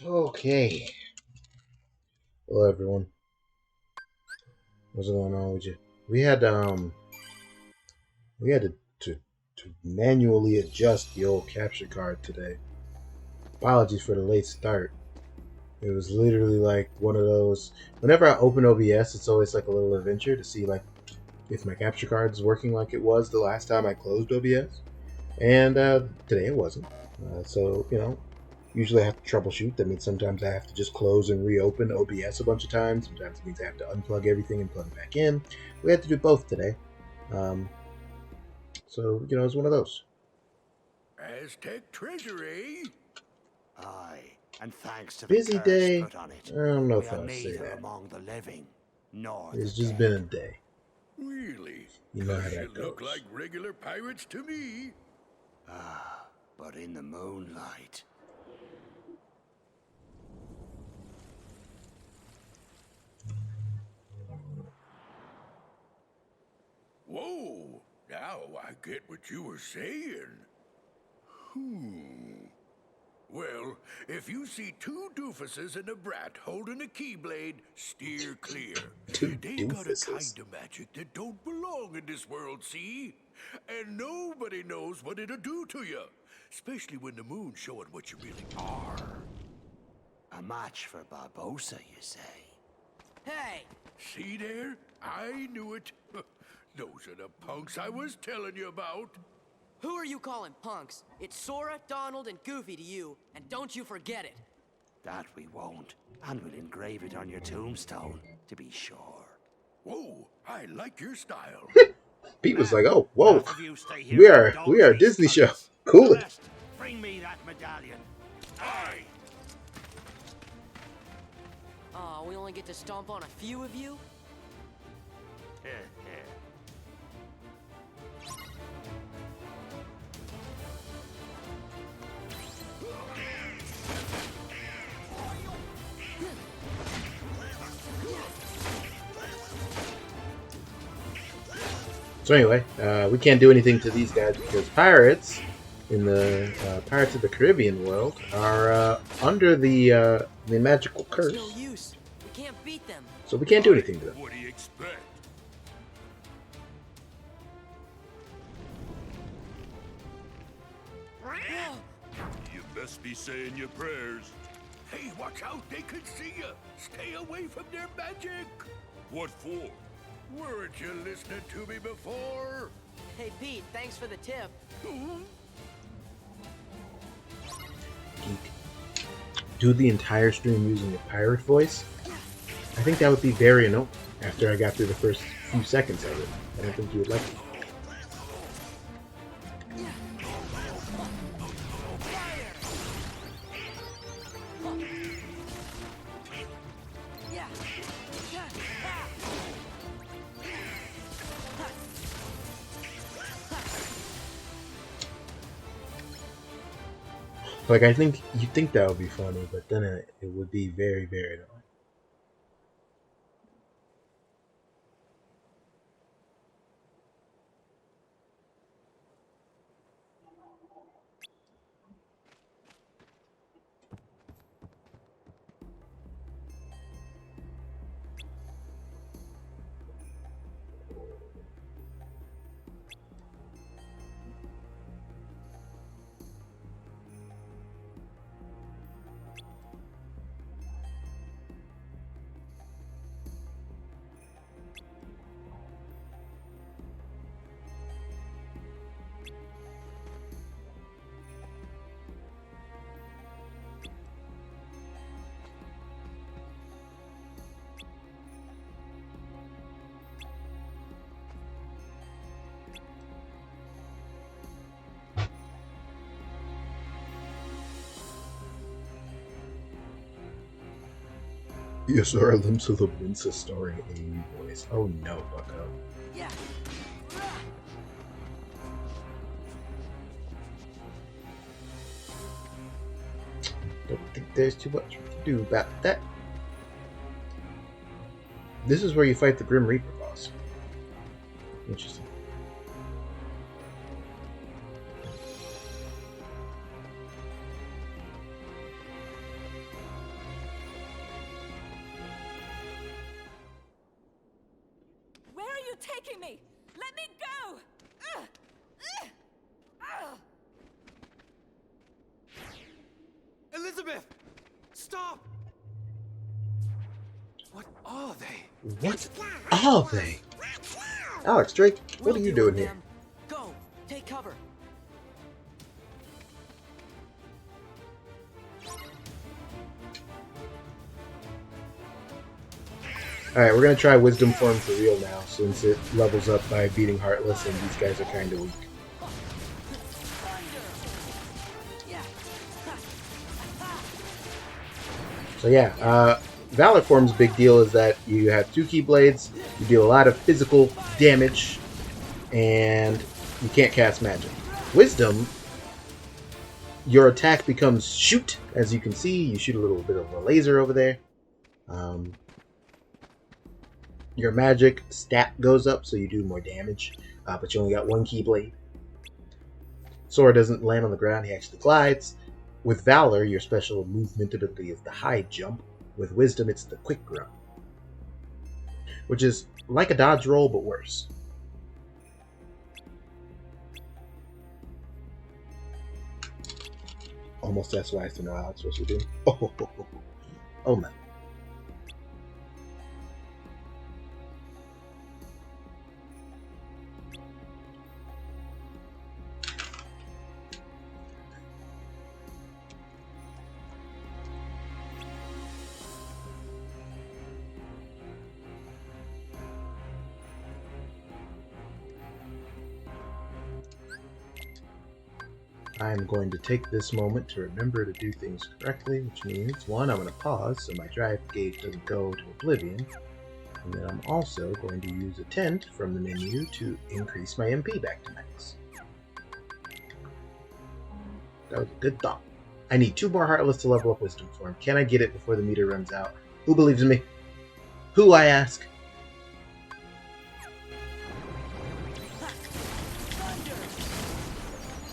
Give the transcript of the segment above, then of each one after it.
Okay. Hello everyone. What's going on with you? We had we had to manually adjust the old capture card today. Apologies for the late start. It was literally like one of those whenever I open OBS it's always like a little adventure to see like if my capture card is working like it was the last time I closed OBS. And today it wasn't. So usually I have to troubleshoot. That means sometimes I have to just close and reopen OBS a bunch of times. Sometimes it means I have to unplug everything and plug it back in. We had to do both today. Um, so it's one of those. Aztec treasury? Aye, and thanks to the Busy curse day. put on it, I don't know we if are I'll say neither that. among the living nor the It's just been a dead. day. Really? You know how 'Cause you that look goes. like regular pirates to me. Ah, but in the moonlight. Whoa! Now I get what you were saying. Well, if you see two doofuses and a brat holding a keyblade, steer clear. Two They got a kind doofuses. of magic that don't belong in this world, see? And nobody knows what it'll do to you. Especially when the moon's showing what you really are. A match for Barbosa, you say? Hey! See there? I knew it. Those are the punks I was telling you about. Who are you calling punks? It's Sora, Donald, and Goofy to you, and don't you forget it. That we won't. And we'll engrave it on your tombstone, to be sure. Whoa, I like your style. Pete was Man, like, "Oh, whoa, half of you stay here we and are we indulge are a these Disney show. colours. The Cool it." rest, bring me that medallion. Aye! Aw, we only get to stomp on a few of you? So anyway, we can't do anything to these guys because pirates in the Pirates of the Caribbean world are under the magical It's curse, no use. We can't beat them. so we can't do anything to them. What do you expect? You best be saying your prayers. Hey, watch out! They could see you. Stay away from their magic. What for? Weren't you listening to me before? Hey, Pete, thanks for the tip. Do the entire stream using a pirate voice? I think that would be very annoying. After I got through the first few seconds of it, I don't think you would like it. Like I think you think that would be funny, but then it would be very very annoying. Yozora limps with a Winsa starring Amy voice. Oh no, Bucko. Yeah. Don't think there's too much to do about that. This is where you fight the Grim Reaper boss. Interesting. Let me go! Elizabeth! Stop! What are they? What are they? Alex, Drake, what are you doing here? Go, take cover. Alright, we're gonna try Wisdom Form for real now, since it levels up by beating Heartless and these guys are kinda weak. So yeah, Valor Form's big deal is that you have 2 Keyblades, you deal a lot of physical damage, and you can't cast magic. Wisdom, your attack becomes shoot, as you can see. You shoot a little bit of a laser over there. Your magic stat goes up, so you do more damage, but you only got 1 Keyblade. Sora doesn't land on the ground, he actually glides. With Valor, your special movement ability is the high jump. With Wisdom, it's the quick run, which is like a dodge roll, but worse. Almost as wise to know how it's supposed to do. Oh no. I'm going to take this moment to remember to do things correctly, which means, 1, I'm going to pause so my drive gauge doesn't go to oblivion, and then I'm also going to use a tent from the menu to increase my MP back to max. That was a good thought. I need 2 more Heartless to level up Wisdom Form. Can I get it before the meter runs out? Who believes in me? Who, I ask?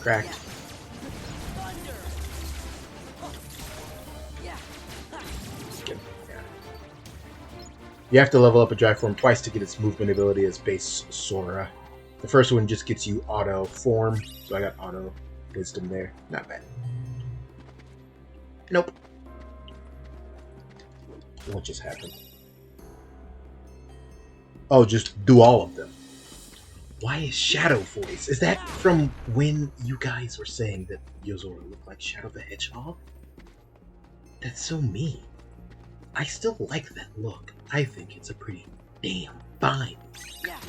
Cracked. You have to level up a drive form twice to get its movement ability as base Sora. The first one just gets you auto form, so I got auto wisdom there. Not bad. Nope. What just happened? Oh, just do all of them. Why is Shadow Voice? Is that from when you guys were saying that Yozora looked like Shadow the Hedgehog? That's so mean. I still like that look. I think it's a pretty damn fine. Yeah.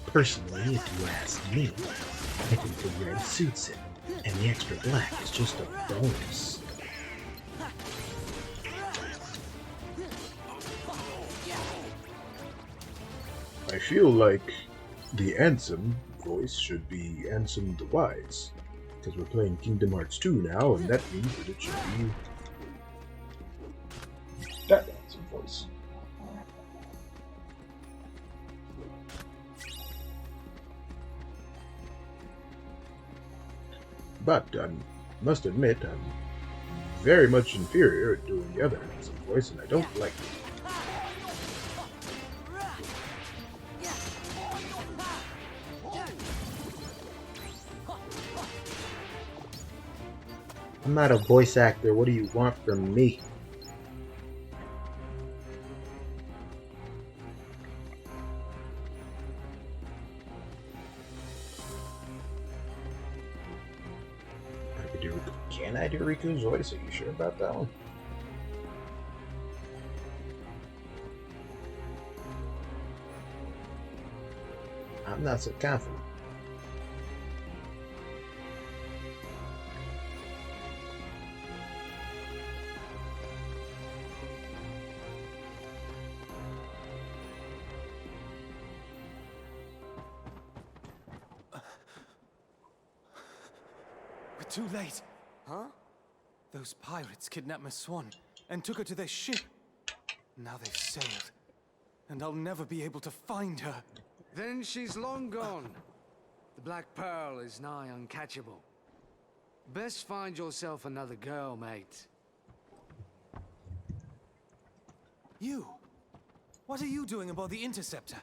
Personally, if you ask me, I think the red suits it, and the extra black is just a bonus. I feel like the Ansem voice should be Ansem the Wise, because we're playing Kingdom Hearts 2 now, and that means that it should be that Ansem voice. But I must admit, I'm very much inferior at doing the other Ansem voice, and I don't like it. I'm not a voice actor. What do you want from me? Can I do Riku's voice? Are you sure about that one? I'm not so confident. We're too late. Huh? Those pirates kidnapped Miss Swan and took her to their ship. Now they've sailed, and I'll never be able to find her. Then she's long gone. The Black Pearl is nigh uncatchable. Best find yourself another girl, mate. You? What are you doing aboard the Interceptor?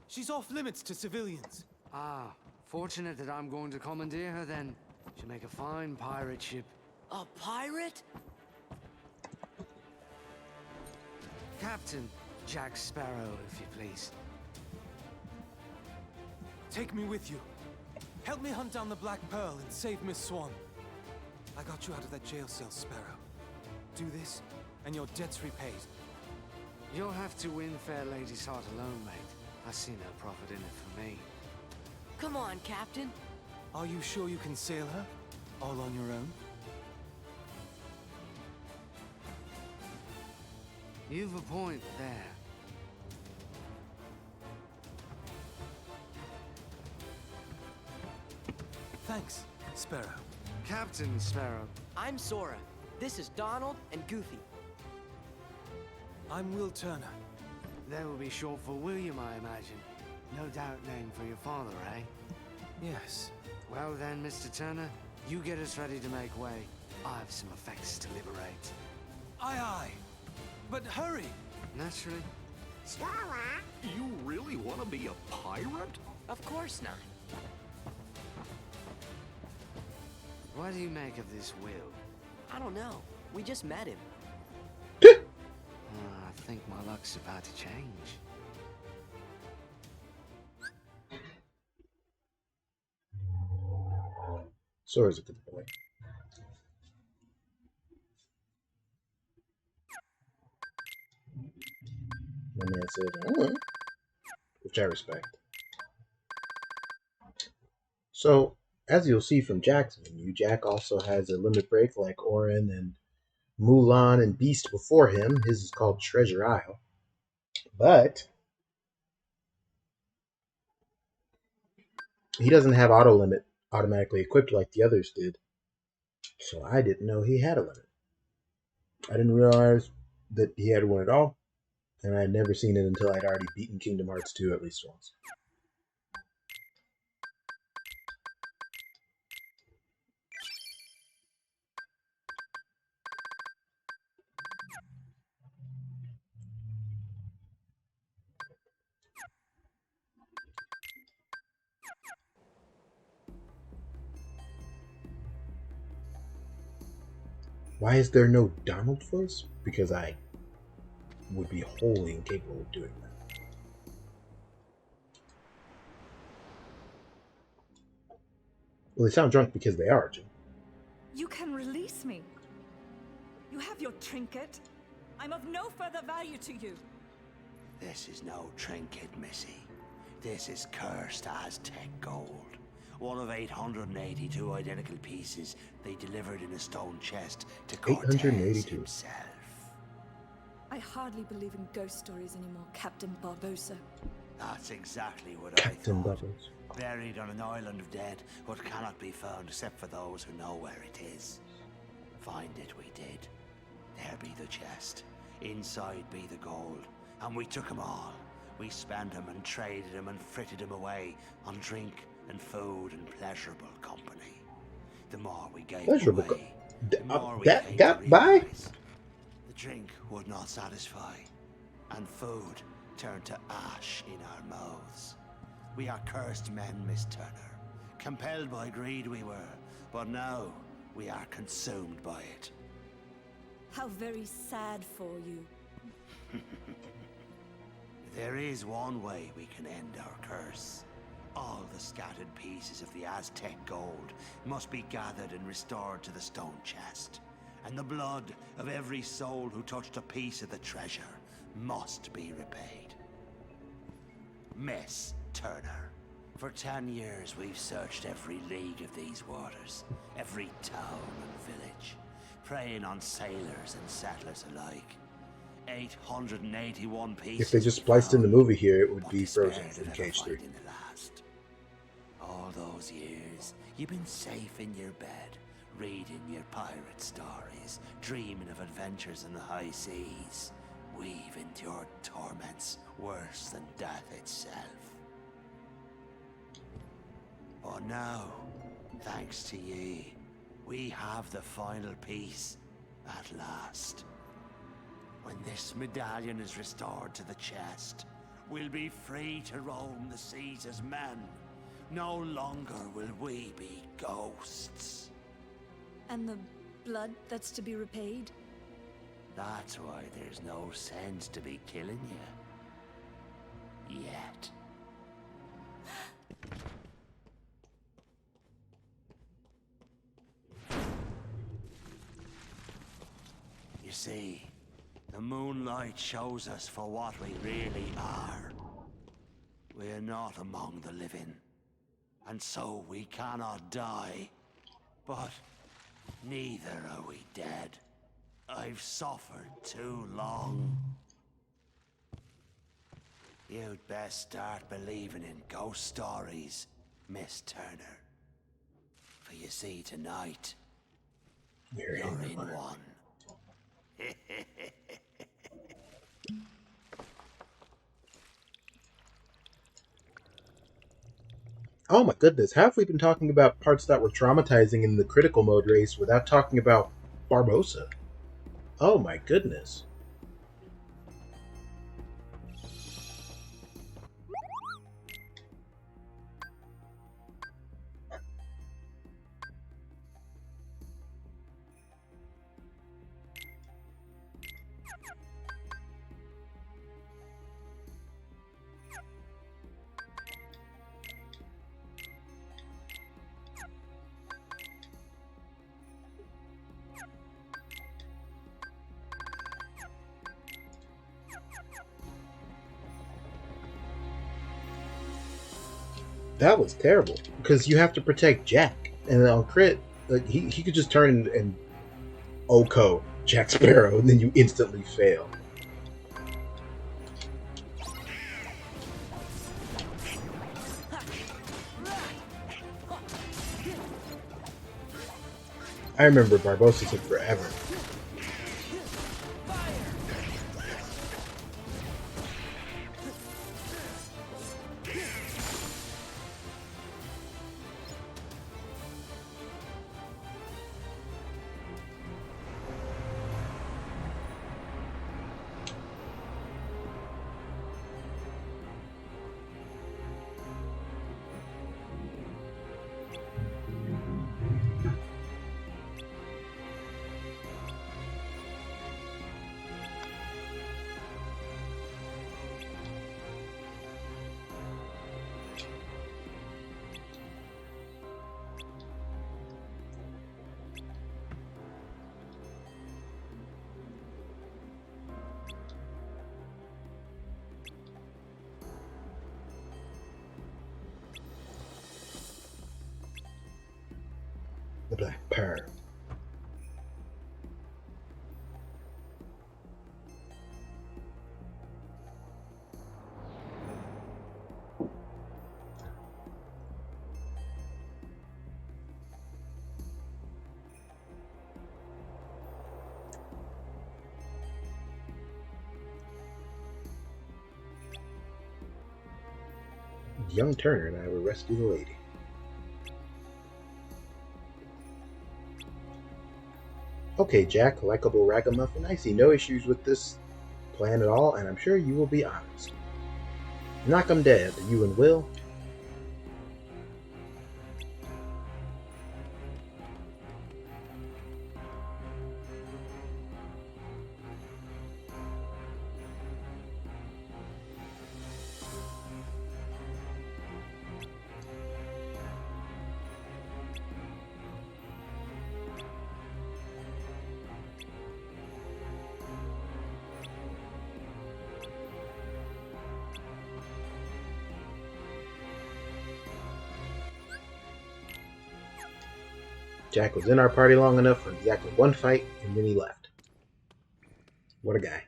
She's off limits to civilians. Ah, fortunate that I'm going to commandeer her then. She'll make a fine pirate ship. A pirate? Captain Jack Sparrow, if you please. Take me with you. Help me hunt down the Black Pearl and save Miss Swan. I got you out of that jail cell, Sparrow. Do this, and your debt's repaid. You'll have to win fair lady's heart alone, mate. I see no profit in it for me. Come on, Captain. Are you sure you can sail her? All on your own? You've a point there. Thanks, Sparrow. Captain Sparrow. I'm Sora. This is Donald and Goofy. I'm Will Turner. That will be short for William, I imagine. No doubt name for your father, eh? Yes. Well then, Mr. Turner, you get us ready to make way. I have some effects to liberate. Aye, aye. But hurry! Naturally. You really want to be a pirate? Of course not. What do you make of this will? I don't know. We just met him. I think my luck's about to change. Sora's a good boy. My man said, which I respect. So, as you'll see from Jack's menu, Jack also has a limit break like Orin and Mulan and Beast before him. His is called Treasure Isle. But he doesn't have auto limit automatically equipped like the others did. So I didn't know he had a limit. I didn't realize that he had one at all. And I had never seen it until I'd already beaten Kingdom Hearts 2 at least once. Why is there no Donald voice? Because I would be wholly incapable of doing that. Well, they sound drunk because they are, Jim. You can release me. You have your trinket. I'm of no further value to you. This is no trinket, Missy. This is cursed Aztec gold. One of 882 identical pieces they delivered in a stone chest to Cortez 882. himself. I hardly believe in ghost stories anymore, Captain Barbosa. That's exactly what Captain I thought. Bubbles. Buried on an island of dead, what cannot be found except for those who know where it is. Find it we did. There be the chest. Inside be the gold. And we took 'em all. We spent 'em and traded 'em and fritted 'em away on drink and food and pleasurable company. The more we gave Pleasurable away, the more we that came got to by? realize the drink would not satisfy, and food turned to ash in our mouths. We are cursed men, Miss Turner. Compelled by greed we were, but now we are consumed by it. How very sad for you. There is one way we can end our curse. All the scattered pieces of the Aztec gold must be gathered and restored to the stone chest. And the blood of every soul who touched a piece of the treasure must be repaid. Miss Turner, for 10 years we've searched every league of these waters, every town and village, preying on sailors and settlers alike. 881 pieces. If they just spliced in the movie here, it would but be despair Frozen did in ever Cage 3. find in the last. All those years, you've been safe in your bed, reading your pirate stories, dreaming of adventures in the high seas. We've endured torments worse than death itself. But now, thanks to ye, we have the final piece at last. When this medallion is restored to the chest, we'll be free to roam the seas as men. No longer will we be ghosts. And the blood that's to be repaid? That's why there's no sense to be killing you. Yet. You see, the moonlight shows us for what we really are. We're not among the living, and so we cannot die. But neither are we dead. I've suffered too long. You'd best start believing in ghost stories, Miss Turner. For you see, tonight, You're you're in in one. one. Oh my goodness, how have we been talking about parts that were traumatizing in the critical mode race without talking about Barbossa? Oh my goodness. That was terrible because you have to protect Jack, and on crit, like he could just turn and Oko Jack Sparrow, and then you instantly fail. I remember Barbossa took forever. The Black Pearl. Young Turner and I will rescue the lady. Okay, Jack, likable ragamuffin, I see no issues with this plan at all, and I'm sure you will be honest. Knock 'em dead, you and Will. Jack was in our party long enough for exactly one fight, and then he left. What a guy.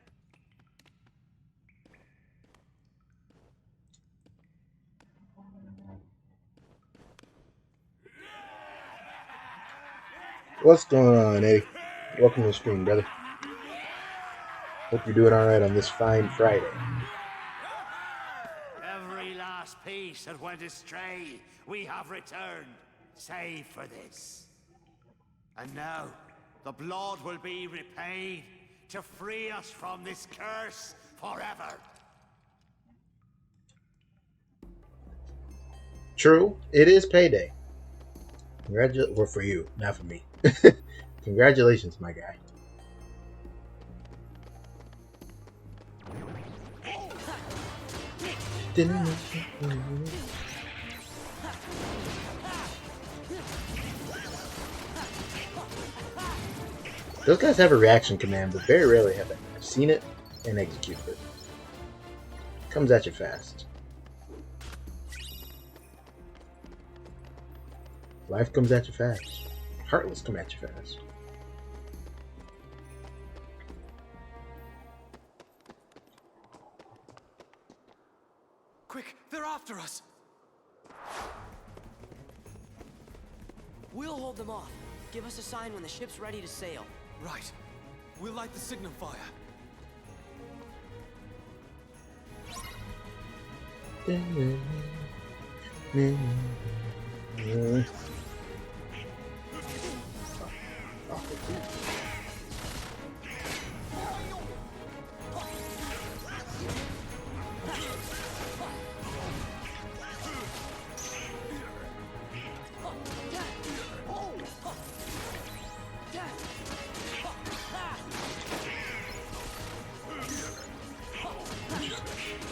What's going on, Eddie? Welcome to the stream, brother. Hope you're doing alright on this fine Friday. Every last piece that went astray, we have returned, save for this. And now, the blood will be repaid, to free us from this curse forever. True, it is payday. Well, for you, not for me. Congratulations, my guy. Those guys have a reaction command, but very rarely have I've seen it and executed it. Comes at you fast. Life comes at you fast. Heartless come at you fast. Quick, they're after us! We'll hold them off. Give us a sign when the ship's ready to sail. Right. We'll light the signal fire.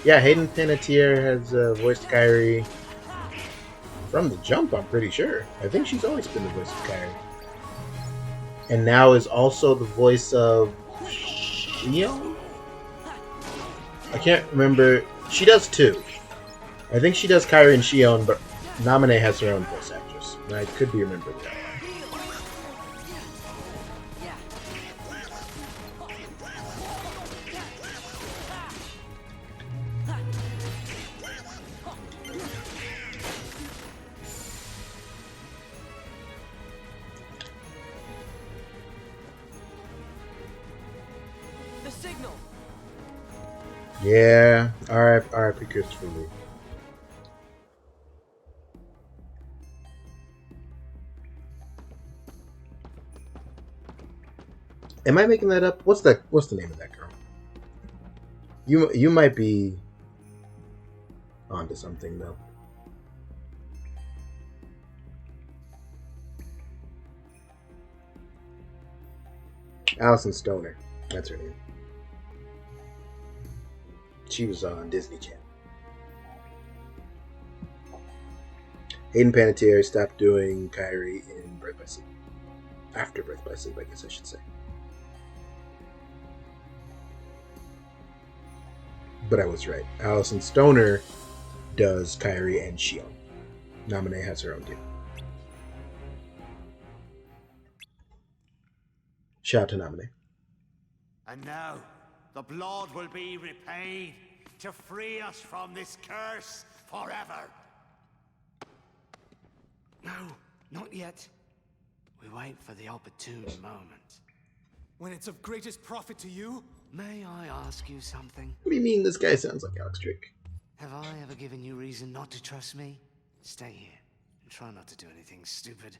Yeah, Hayden Panettiere has voiced Kyrie from the jump, I'm pretty sure. I think she's always been the voice of Kyrie. And now is also the voice of Shion? I can't remember. She does too. I think she does Kyrie and Shion, but Namine has her own voice actress. And I could be remembering that. The signal. Yeah, R.I.P. Christopher Lee. Am I making that up? What's the name of that girl? You might be onto something though. Allison Stoner. That's her name. She was on Disney Channel. Hayden Panettiere stopped doing Kyrie in Birth by Sleep. After Birth by Sleep, I guess I should say. But I was right. Allison Stoner does Kyrie and Shion. Namine has her own deal. Shout out to Namine. And now, the blood will be repaid to free us from this curse forever. No, not yet. We wait for the opportune moment. When it's of greatest profit to you? May I ask you something? What do you mean this guy sounds like Alex Drake? Have I ever given you reason not to trust me? Stay here and try not to do anything stupid.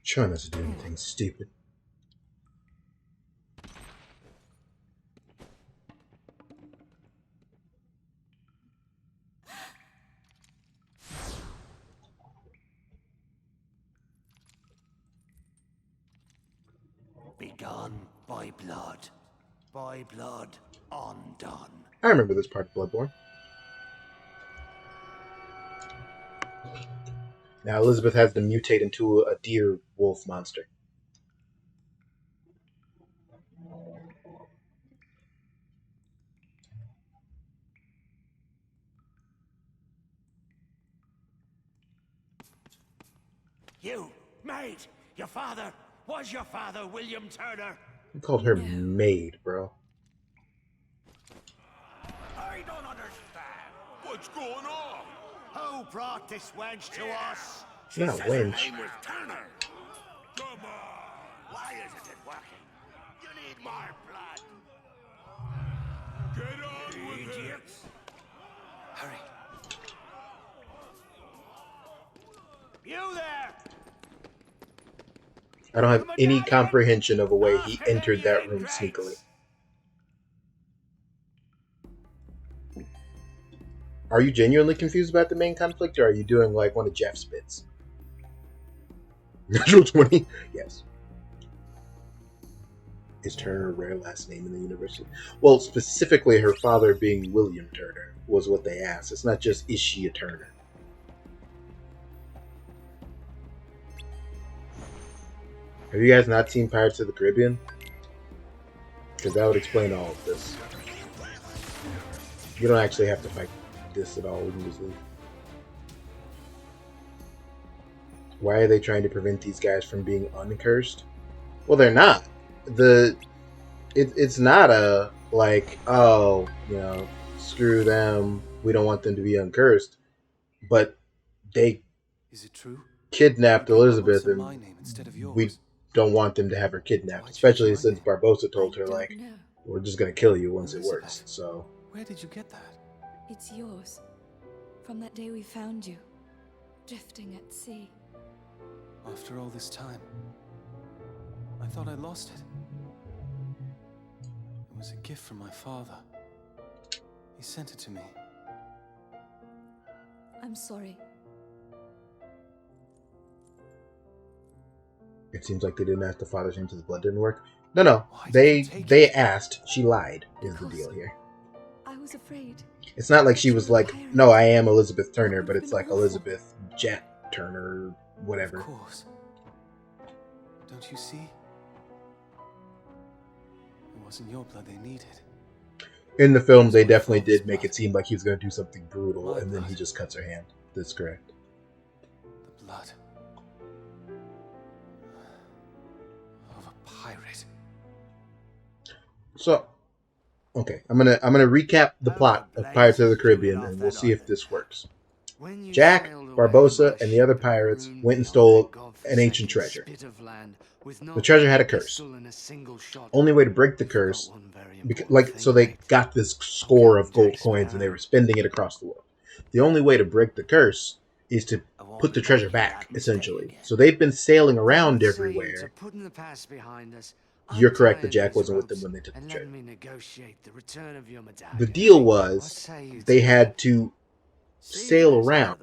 Try not to do anything stupid. Begun by blood undone. I remember this part of Bloodborne. Now Elizabeth has to mutate into a deer wolf monster. You, maid, your father, was your father William Turner? He called her maid, bro. I don't understand. What's going on? Who brought this wench to us? She not says wench. Her name was Turner. Come on. Why isn't it working? You need more blood. Get on with it. Hurry. You there! I don't have any comprehension of a way he entered that room sneakily. Are you genuinely confused about the main conflict, or are you doing like one of Jeff's bits? Natural 20? Yes. Is Turner a rare last name in the universe? Well, specifically her father being William Turner was what they asked. It's not just, is she a Turner? Have you guys not seen Pirates of the Caribbean? Because that would explain all of this. You don't actually have to fight this at all. We can just leave. Why are they trying to prevent these guys from being uncursed? Well, they're not. It's not a like, oh, you know, screw them. We don't want them to be uncursed. But they Is it true? kidnapped You put Elizabeth, Barbossa and my name instead of we yours. don't want them to have her kidnapped. Why'd you Especially use my since name? Barbossa told I her, don't like, know. we're just going to kill you once it Elizabeth. works. So, Where did you get that? It's yours. From that day we found you, drifting at sea. After all this time, I thought I lost it. It was a gift from my father. He sent it to me. I'm sorry. it seems like they didn't ask the father's name, so the blood didn't work. No. Why did you take They it? asked. She lied, is the Because deal here. I was afraid. It's not like she was like, no, I am Elizabeth Turner, but it's like Elizabeth Jack Turner, whatever. Of course. Don't you see? It wasn't your blood they needed. In the film, they definitely did make it seem like he was going to do something brutal, My and then he blood. just cuts her hand. That's correct. The blood of a pirate. So, okay, I'm gonna recap the plot of Pirates of the Caribbean, and we'll see if this works. When you Jack, sailed away Barbossa, by and the other ship pirates marooned went and beyond stole that an godforsaken ancient treasure. spit of land with The not treasure had a a curse. pistol and a single shot. Only way to break the They forgot curse, one very because, important so thing, they mate. got this score of Captain gold Jack coins, and they Sparrow. were spending it across the world. The only way to break the curse is to I won't put the be treasure making back, that mistake essentially. again. So they've been sailing around What say you everywhere. to putting the past behind us, You're correct that untying Jack these wasn't with them ropes, when they took the and treasure. letting me negotiate the return of your medallion. The deal What was say you they to had to sail around,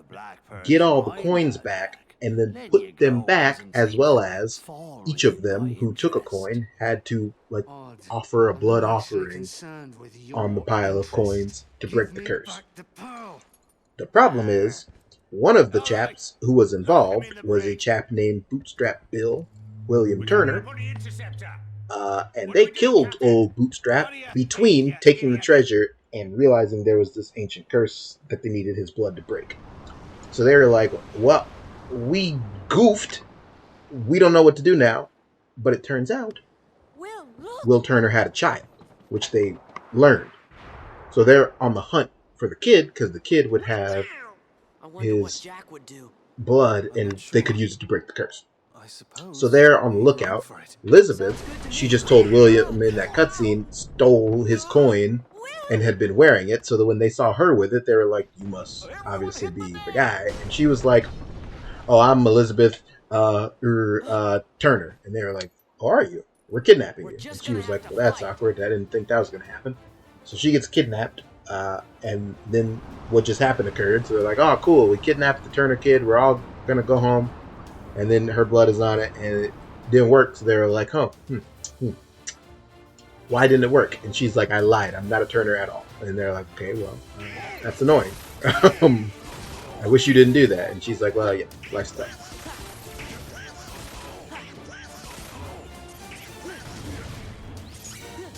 get all the coins back, and then put them back, as well as each of them who took a coin had to like Odd. offer a I'm blood not actually offering concerned with on the your pile of interest. coins to break Give the me curse. back the pearl. The problem is, one of the chaps who was involved was a chap named Bootstrap Bill, William Turner, and they killed old Bootstrap between taking the treasure and realizing there was this ancient curse that they needed his blood to break. So they were like, well, we goofed. We don't know what to do now. But it turns out Will, look! Will Turner had a child, which they learned. So they're on the hunt for the kid, because the kid would have I wonder what his Jack would do. blood, I'm and not they sure. could use it to break the curse. I suppose. So they're on the we lookout. run for it. Elizabeth, Sounds good to she me. just told William in that cutscene, stole his coin and had been wearing it, so that when they saw her with it, they were like, you must obviously be the guy. And she was like, oh, I'm Elizabeth Turner. And they were like, oh, are you? We're kidnapping We're you. And just she gonna was have like, to well, that's fight. awkward. I didn't think that was going to happen. So she gets kidnapped, and then what just happened occurred. So they're like, oh, cool, we kidnapped the Turner kid. We're all going to go home. And then her blood is on it, and it didn't work. So they were like, why didn't it work? And she's like, I lied. I'm not a Turner at all. And they're like, okay, well, that's annoying. I wish you didn't do that. And she's like, well, yeah, life's tough.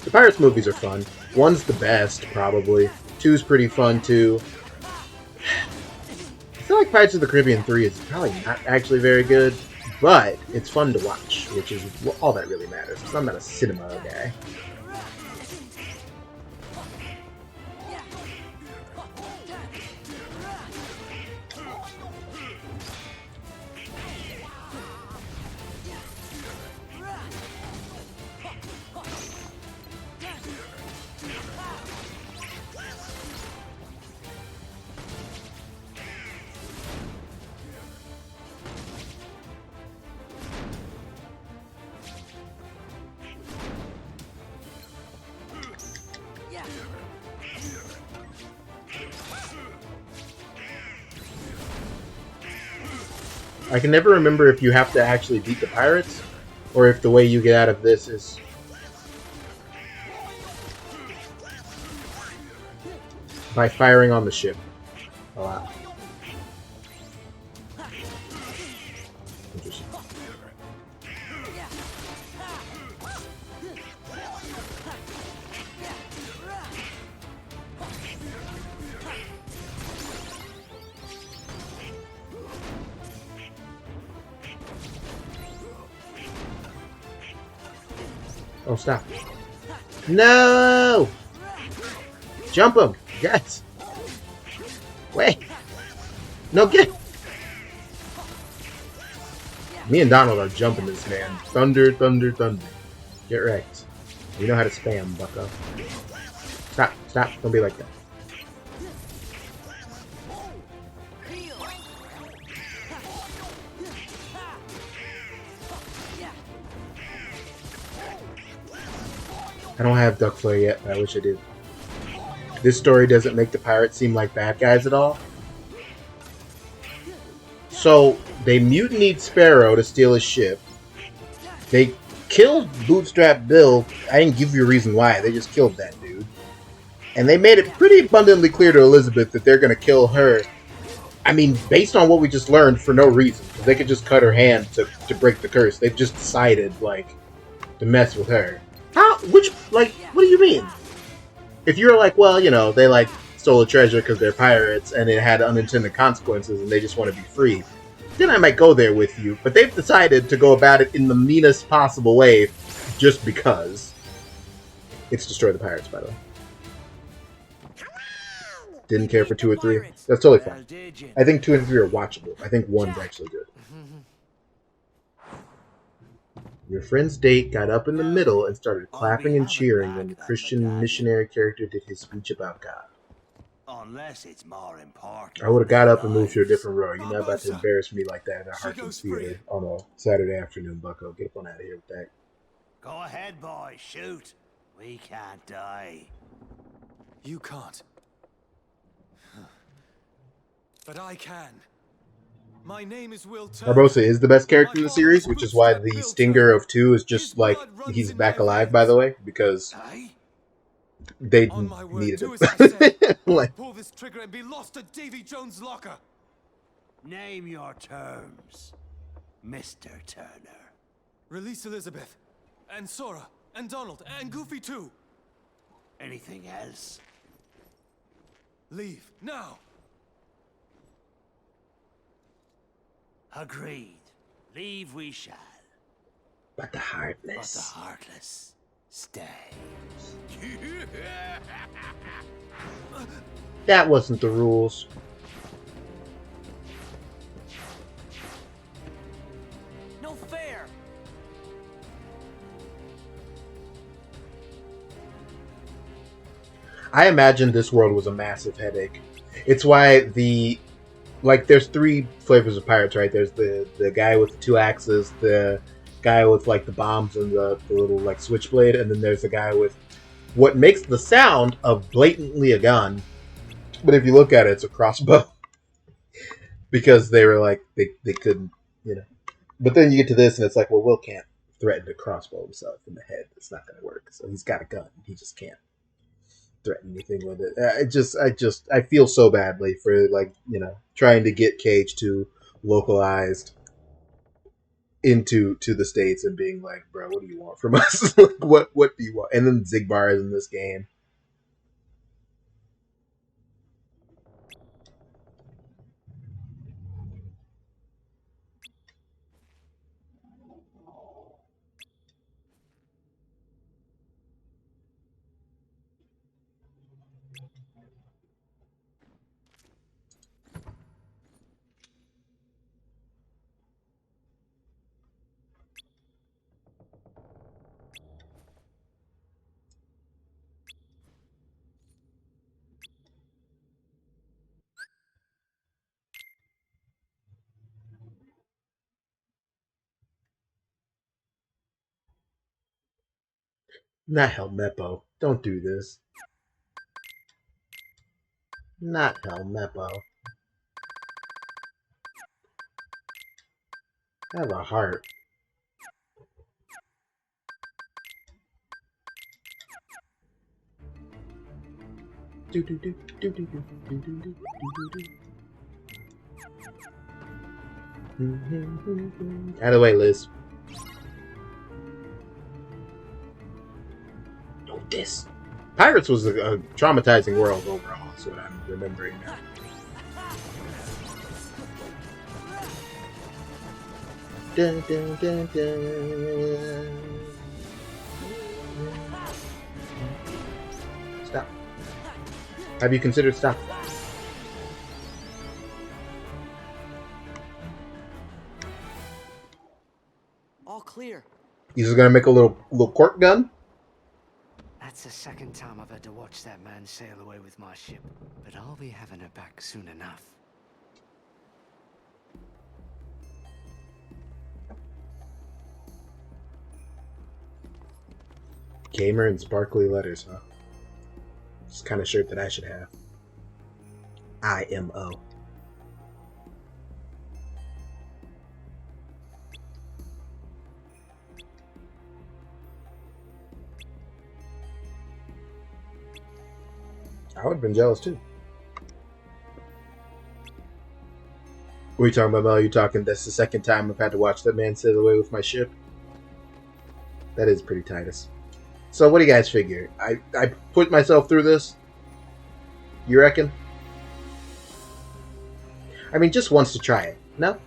The Pirates movies are fun. One's the best, probably. Two's pretty fun, too. I feel like Pirates of the Caribbean 3 is probably not actually very good, but it's fun to watch, which is all that really matters, because I'm not a cinema guy. I can never remember if you have to actually beat the pirates, or if the way you get out of this is by firing on the ship. Oh, wow. Interesting. Oh, stop. No! Jump him! Yes! Wait! No, get it! Me and Donald are jumping this man. Thunder, thunder, thunder. Get wrecked. You know how to spam, bucko. Stop, stop. Don't be like that. I don't have Duck Flare yet, but I wish I did. This story doesn't make the pirates seem like bad guys at all. So, they mutinied Sparrow to steal his ship. They killed Bootstrap Bill. I didn't give you a reason why. They just killed that dude. And they made it pretty abundantly clear to Elizabeth that they're going to kill her. I mean, based on what we just learned, for no reason. They could just cut her hand to break the curse. They've just decided, like, to mess with her. How? Which, like, what do you mean? If you're like, well, you know, they, like, stole a treasure because they're pirates and it had unintended consequences and they just want to be free, then I might go there with you. But they've decided to go about it in the meanest possible way just because. It's Destroy the Pirates, by the way. Didn't care for 2 or 3. That's totally fine. I think 2 and 3 are watchable. I think 1's actually good. Your friend's date got up in the middle and started clapping and cheering when the Christian missionary character did his speech about God. Unless it's more important. I would have got up and moved to a different row. You're not about to embarrass me like that at a Harkins Theater on a Saturday afternoon, bucko. Get up on out of here with that. Go ahead, boy. Shoot. We can't die. You can't. But I can. My name is Will Turner. Barbossa is the best character in the series, which is why the Stinger of 2 is just like, he's back alive, by the way, because they needed him. Like, Pull this trigger and be lost at Davy Jones' locker. Name your terms, Mr. Turner. Release Elizabeth, and Sora, and Donald, and Goofy too. Anything else? Leave, now. Agreed. Leave we shall. but the But the heartless. heartless stay. That wasn't the rules. No fair! I imagined this world was a massive headache. It's why there's 3 flavors of pirates, right? There's the guy with the 2 axes, the guy with like the bombs and the little like switchblade, and then there's the guy with what makes the sound of blatantly a gun, but if you look at it, it's a crossbow. Because they were like they couldn't, you know. But then you get to this and it's like, well, Will can't threaten to crossbow himself in the head. It's not going to work. So he's got a gun. He just can't threaten anything with it. I feel so badly for, like, you know, trying to get Cage to localized into the States and being like, bro, what do you want from us? Like, what do you want? And then Zigbar is in this game. Not Helmeppo. Don't do this. Not Helmeppo. I have a heart. Out of the way, Liz. Oh, this. Pirates was a traumatizing world overall, is what I'm remembering now. Dun, dun, dun, dun. Stop. Have you considered stop? All clear. You just gonna make a little cork gun? That's the second time I've had to watch that man sail away with my ship. But I'll be having her back soon enough. Gamer and sparkly letters, huh? It's the kind of shirt that I should have. IMO. I would have been jealous too. What are you talking about, Mel? You talking? That's the second time I've had to watch that man sail away with my ship. That is pretty Titus. So, what do you guys figure? I put myself through this. You reckon? I mean, just wants to try it. No?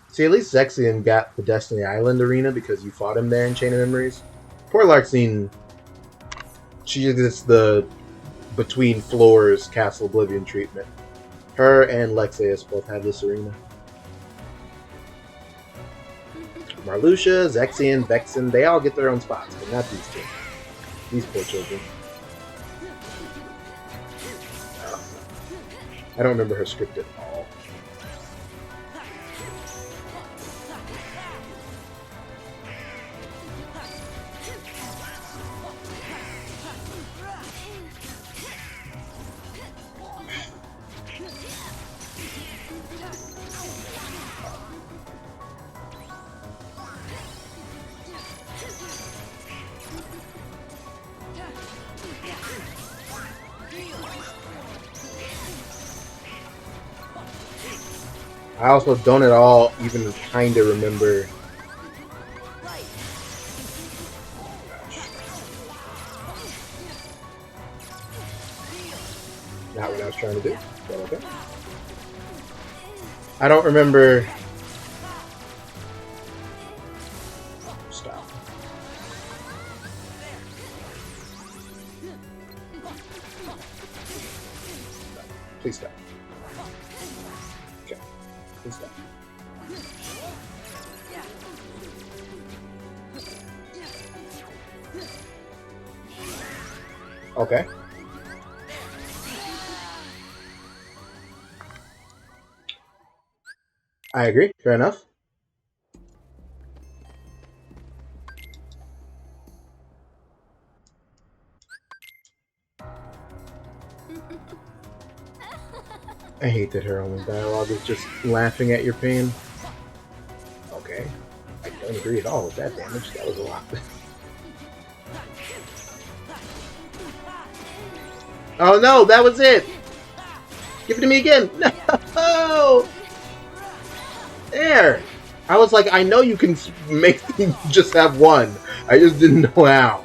See, at least Zexion got the Destiny Island arena because you fought him there in Chain of Memories. Poor Larxene, she gets the between floors Castle Oblivion treatment. Her and Lexaeus both have this arena. Marluxia, Zexion, Vexen, they all get their own spots, but not these two. These poor children. I don't remember her script at all. I also don't at all even kind of remember. Not what I was trying to do, but okay. I don't remember. Stop. Please stop. Okay. Please stop. Okay. I agree. Fair enough. I hate that her only dialogue is just laughing at your pain. Okay. I don't agree at all with that damage. That was a lot. Oh no, that was it! Give it to me again! No! There! I was like, I know you can make them just have one. I just didn't know how.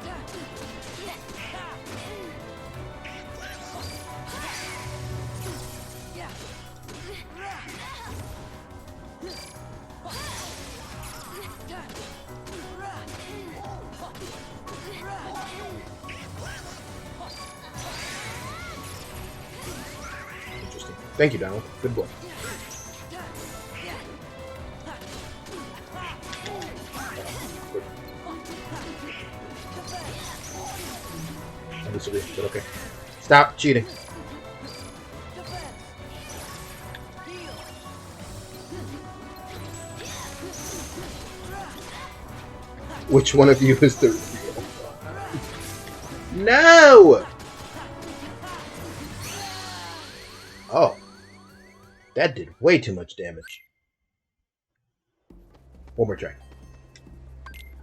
Interesting. Thank you, Donald. Good boy. I disagree, but okay. Stop cheating. Which one of you is the real? No! That did way too much damage. One more try.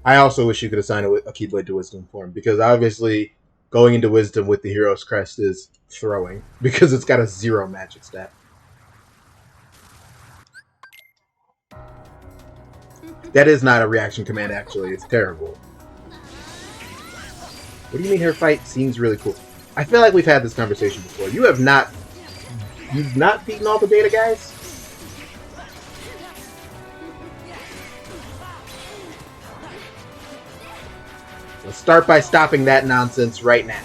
I also wish you could assign a Keyblade to Wisdom form, because obviously going into Wisdom with the Hero's Crest is throwing, because it's got a 0 magic stat. That is not a reaction command, actually. It's terrible. What do you mean her fight seems really cool? I feel like we've had this conversation before. You've not beaten all the beta guys? Let's start by stopping that nonsense right now.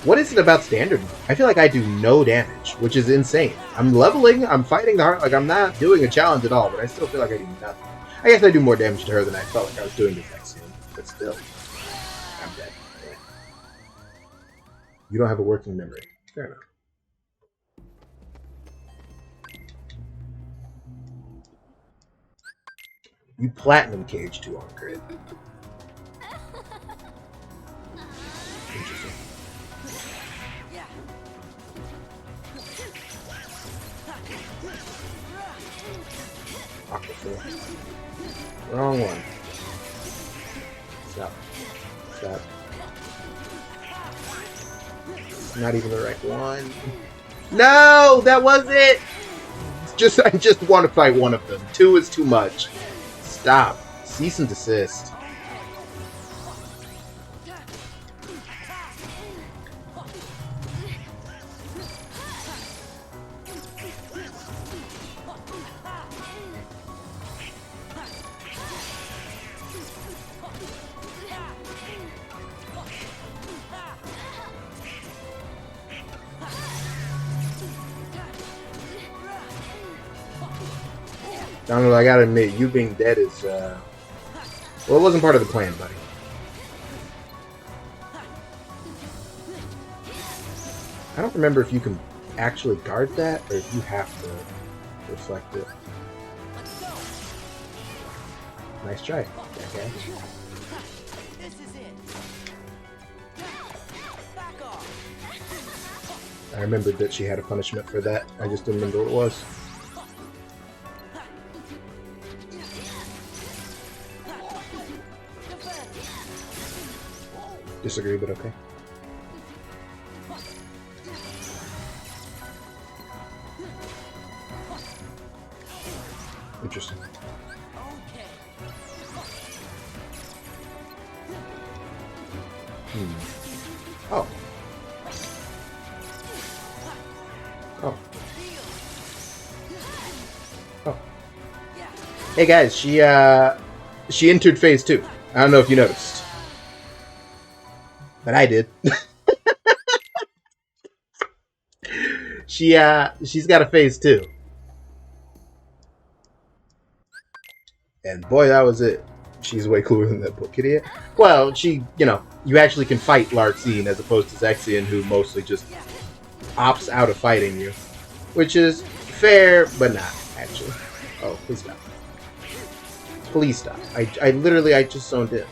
What is it about standard? I feel like I do no damage, which is insane. I'm leveling, I'm fighting the hard, like I'm not doing a challenge at all, but I still feel like I do nothing. I guess I do more damage to her than I felt like I was doing to Larxene, but still, I'm dead. Yeah. You don't have a working memory. Fair enough. You platinum cage 2 on grid. Interesting. Aquafor. Wrong one. Stop. Stop. Not even the right one. No! That was it! I just want to fight one of them. 2 is too much. Stop. Cease and desist. Donald, I gotta admit, you being dead is, well, it wasn't part of the plan, buddy. I don't remember if you can actually guard that, or if you have to reflect it. Nice try, jackass. This is it. Back off. I remembered that she had a punishment for that. I just didn't remember what it was. Disagree, but okay. Interesting. Oh. Oh. Oh. Hey guys, she entered phase 2. I don't know if you noticed. But I did. She's got a phase 2. And boy, that was it. She's way cooler than that book idiot. Well, you actually can fight Larxene as opposed to Zexion, who mostly just opts out of fighting you. Which is fair, but not, actually. Oh, please stop. Please stop. I literally just zoned in.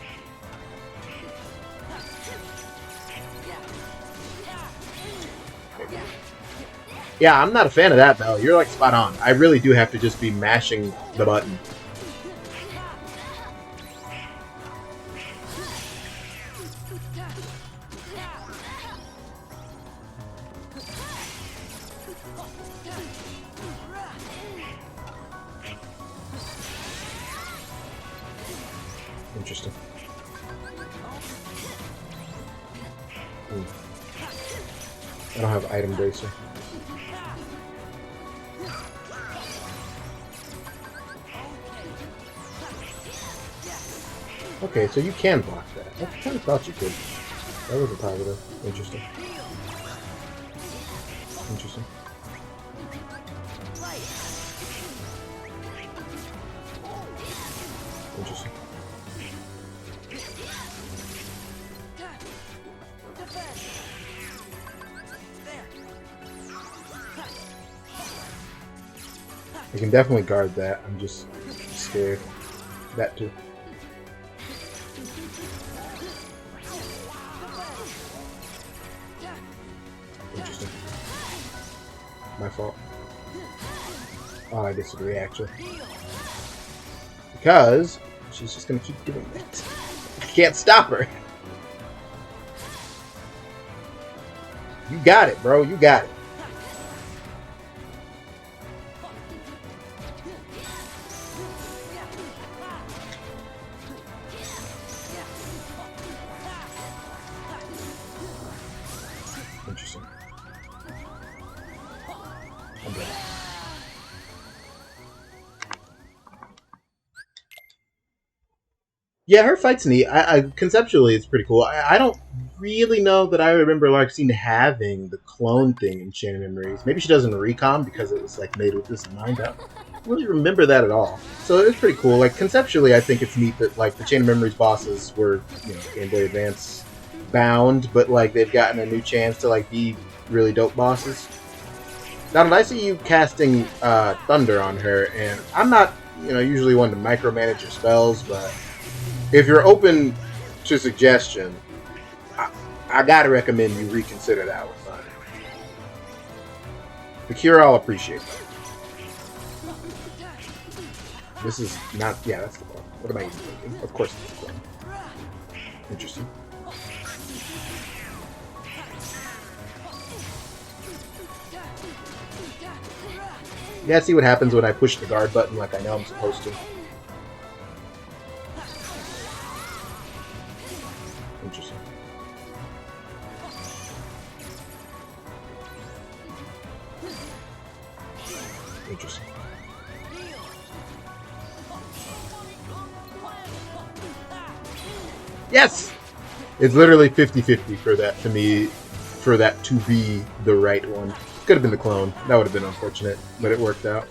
Yeah, I'm not a fan of that, Belle. You're like spot on. I really do have to just be mashing the button. Interesting. I don't have item bracer. Okay, so you can block that. I kind of thought you could. That was a positive. Interesting. Interesting. Interesting. I can definitely guard that. I'm just scared. That too. Interesting. My fault. Oh, I disagree, actually. Because she's just going to keep doing that. I can't stop her. You got it, bro. You got it. Interesting. I'm done. Yeah, her fight's neat. I conceptually, it's pretty cool. I don't really know that I remember Larxene having the clone thing in Chain of Memories. Maybe she does in Recon because it was like made with this in mind. I don't really remember that at all. So it's pretty cool. Like conceptually, I think it's neat that like the Chain of Memories bosses were, you know, Game Boy Advance bound, but like they've gotten a new chance to like be really dope bosses. Donald, I see you casting Thunder on her, and I'm not, you know, usually one to micromanage your spells, but if you're open to suggestion, I gotta recommend you reconsider that one. The cure, I'll appreciate that. This is not. Yeah, that's the clone. What am I even thinking? Of course it's the clone. Interesting. Yeah, see what happens when I push the guard button like I know I'm supposed to. Interesting. Interesting. Yes! It's literally 50-50 for that to me, for that to be the right one. Could have been the clone. That would have been unfortunate, but it worked out.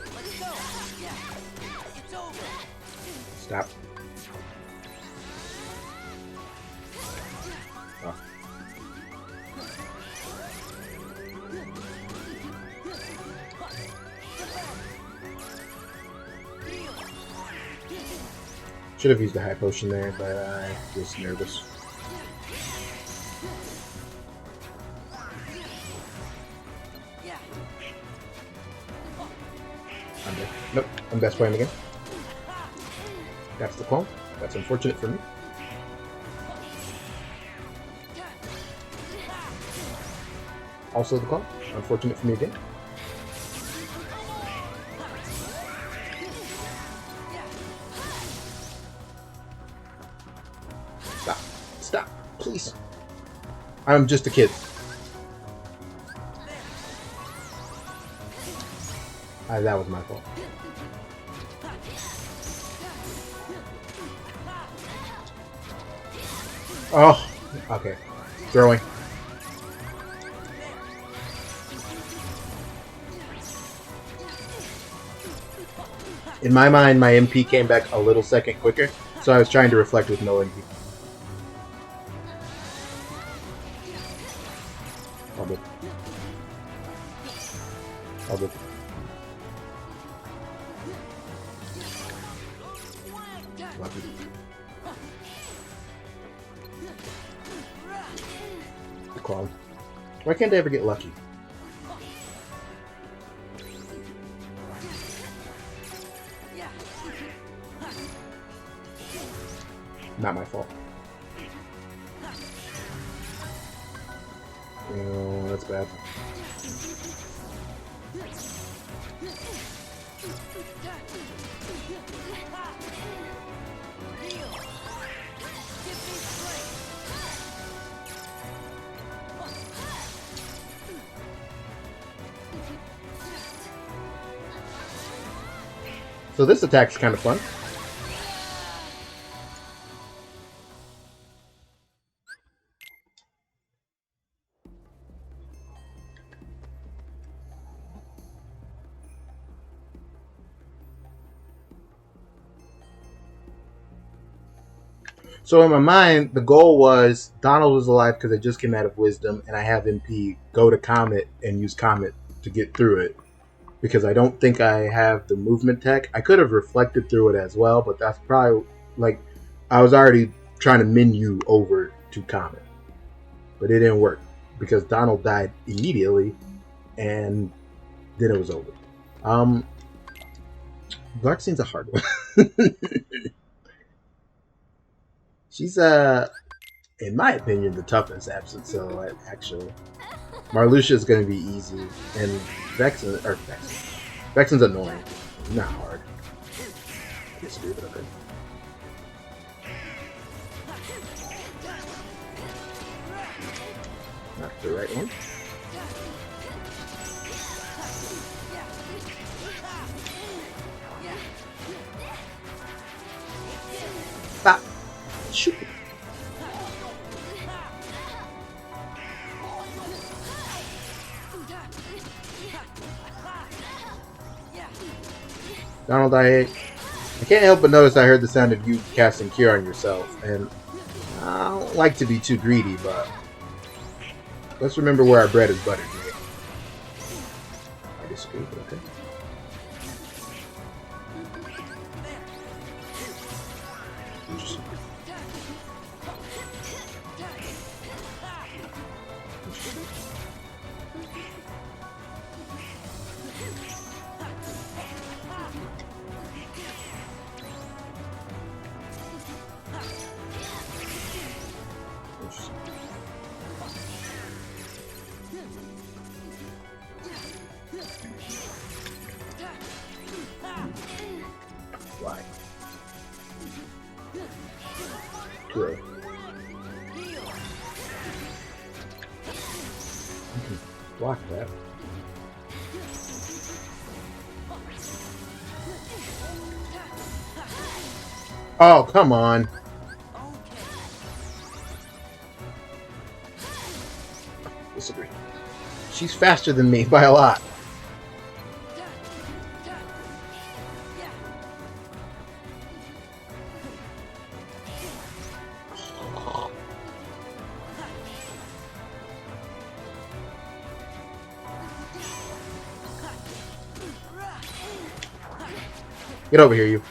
Stop. Oh. Should have used the high potion there, but I was nervous. I'm dead. Nope, I'm best playing again. That's the clone. That's unfortunate for me. Also the clone. Unfortunate for me again. Stop. Stop. Please. I'm just a kid. That was my fault. Oh, okay. Throwing. In my mind, my MP came back a little second quicker, so I was trying to reflect with no MP. All good. All good. Lucky. The clone. Why can't I ever get lucky? Not my fault. Oh, that's bad. So this attack's kind of fun. So in my mind, the goal was Donald was alive because I just came out of Wisdom, and I have MP go to Comet and use Comet to get through it. Because I don't think I have the movement tech. I could have reflected through it as well, but that's probably, like, I was already trying to menu over to Comet. But it didn't work, because Donald died immediately, and then it was over. Um, Larxene's a hard one. She's in my opinion, the toughest absent silhouette. Actually, Marluxia is going to be easy, and Vexen's annoying, not hard. I disagree, but okay. Not the right one. Stop. Shoot. Donald, I can't help but notice I heard the sound of you casting Cure on yourself, and I don't like to be too greedy, but let's remember where our bread is buttered, mate. I disagree, but okay. Interesting. Why? True. You can block that. Oh, come on. Disagree. She's faster than me by a lot. Get over here, you.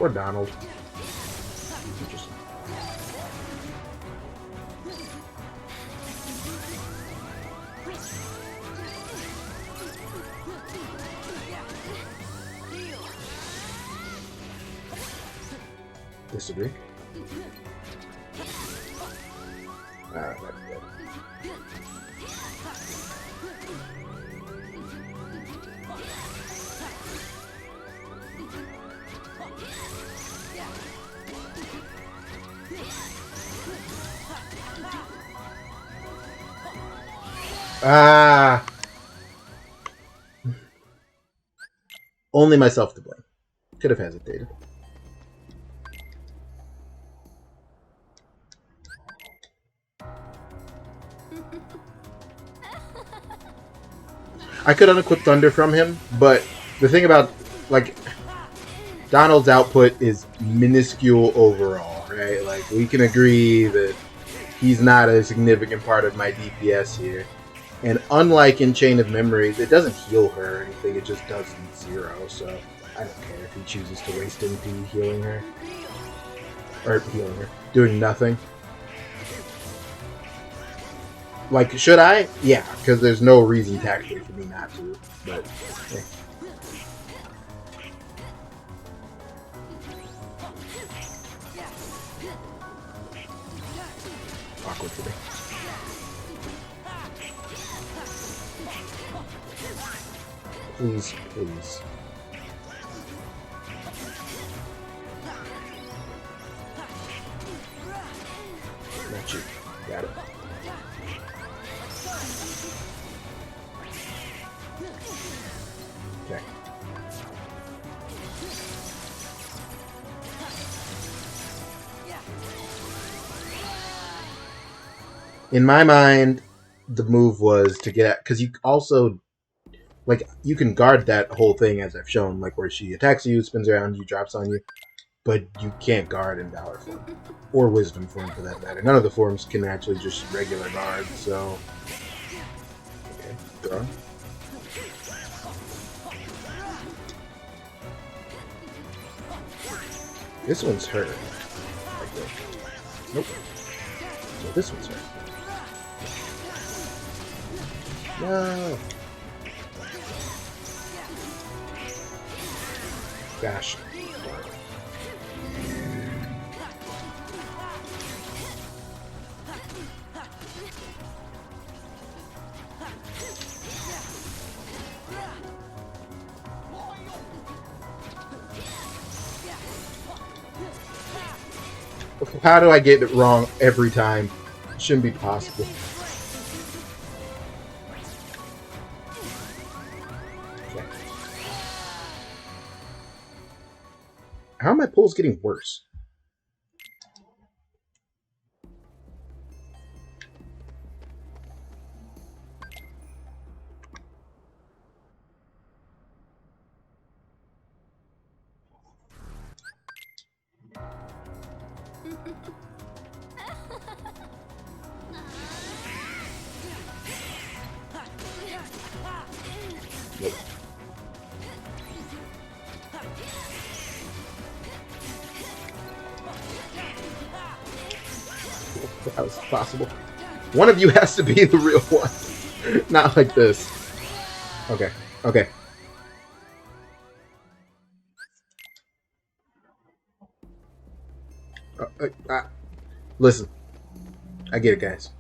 Or Donald. Interesting. Disagree. That's good. Ah. Only myself to blame. Could have hesitated. I could unequip Thunder from him, but the thing about, like, Donald's output is minuscule overall, right? Like, we can agree that he's not a significant part of my DPS here. And unlike in Chain of Memories, it doesn't heal her or anything, it just does 0, so I don't care if he chooses to waste MP healing her. Or healing her. Doing nothing. Like, should I? Yeah, because there's no reason tactically for me not to. But, yeah. Awkward for me. Please, please. Not you. Got it. Okay. In my mind, the move was to get at, because you also, like, you can guard that whole thing as I've shown, like where she attacks you, spins around, you drops on you. but you can't guard in Valor form. Or Wisdom form, for that matter. None of the forms can actually just regular guard, so... Okay, draw. This one's hurt. Nope. So this one's hurt. No! Gosh. How do I get it wrong every time? It shouldn't be possible. Okay. How are my pulls getting worse? Nope. That was possible. One of you has to be the real one. Not like this. Okay. Okay. Listen. I get it, guys.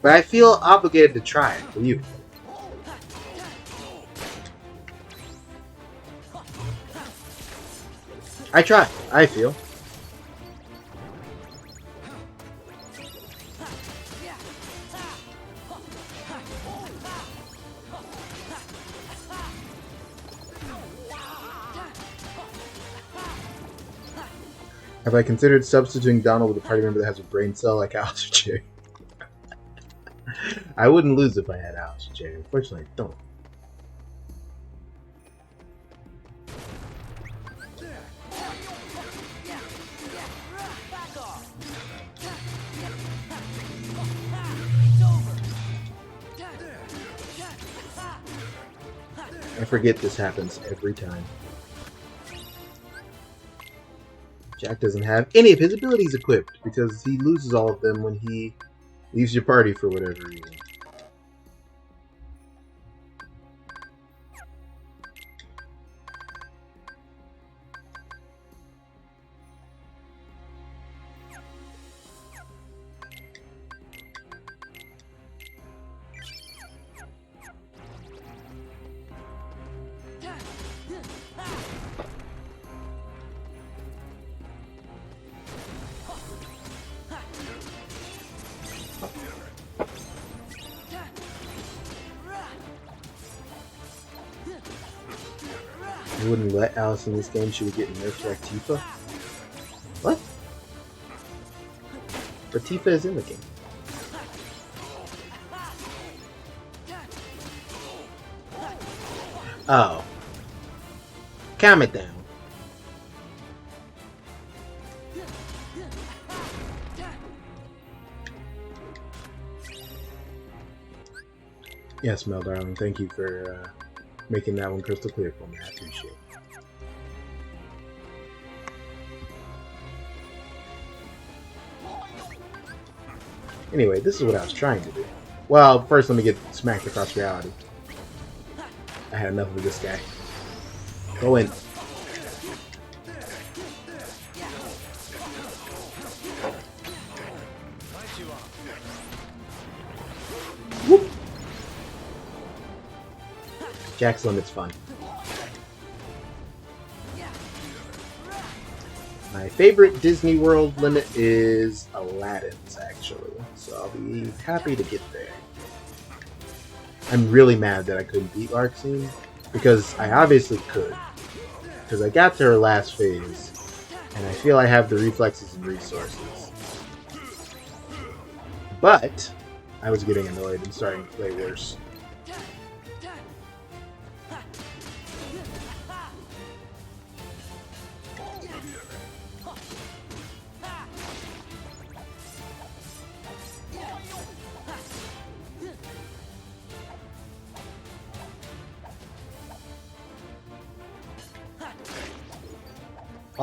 But I feel obligated to try it for you. I try. I feel. Have I considered substituting Donald with a party member that has a brain cell like Alice or Jerry? I wouldn't lose if I had Alice or Jerry. Unfortunately, I don't. I forget this happens every time. Jack doesn't have any of his abilities equipped because he loses all of them when he leaves your party for whatever reason. I wouldn't let Alice in this game. She would get nerfed like Tifa. What? But Tifa is in the game. Oh. Calm it down. Yes, Mel, darling. Thank you for making that one crystal clear for me. I appreciate it. Anyway, this is what I was trying to do. Well, first let me get smacked across reality. I had enough of this guy. Go in. Whoop. Jack's limit's fun. My favorite Disney World limit is Aladdin's, actually. So I'll be happy to get there. I'm really mad that I couldn't beat Larxene, because I obviously could. Because I got to her last phase, and I feel I have the reflexes and resources. But I was getting annoyed and starting to play worse.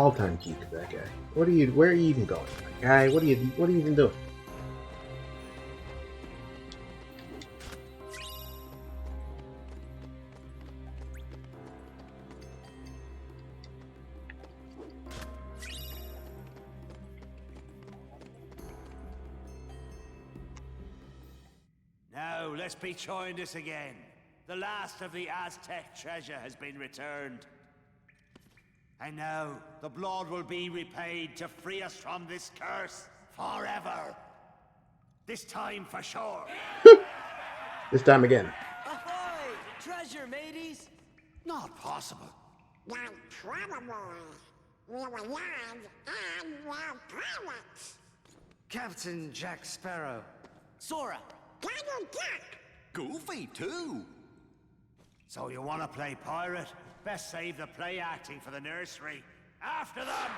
all-time geek, that guy. Where are you even going? Guy, what are you even doing? Now, let's be trying this again. The last of the Aztec treasure has been returned. And now, the blood will be repaid to free us from this curse forever. This time for sure. This time again. Ahoy! Treasure, mateys! Not possible. Not probable. We were young and we're pirates. Captain Jack Sparrow. Sora! Donald Duck. Goofy, too. So you want to play pirate? Best save the play acting for the nursery. After them!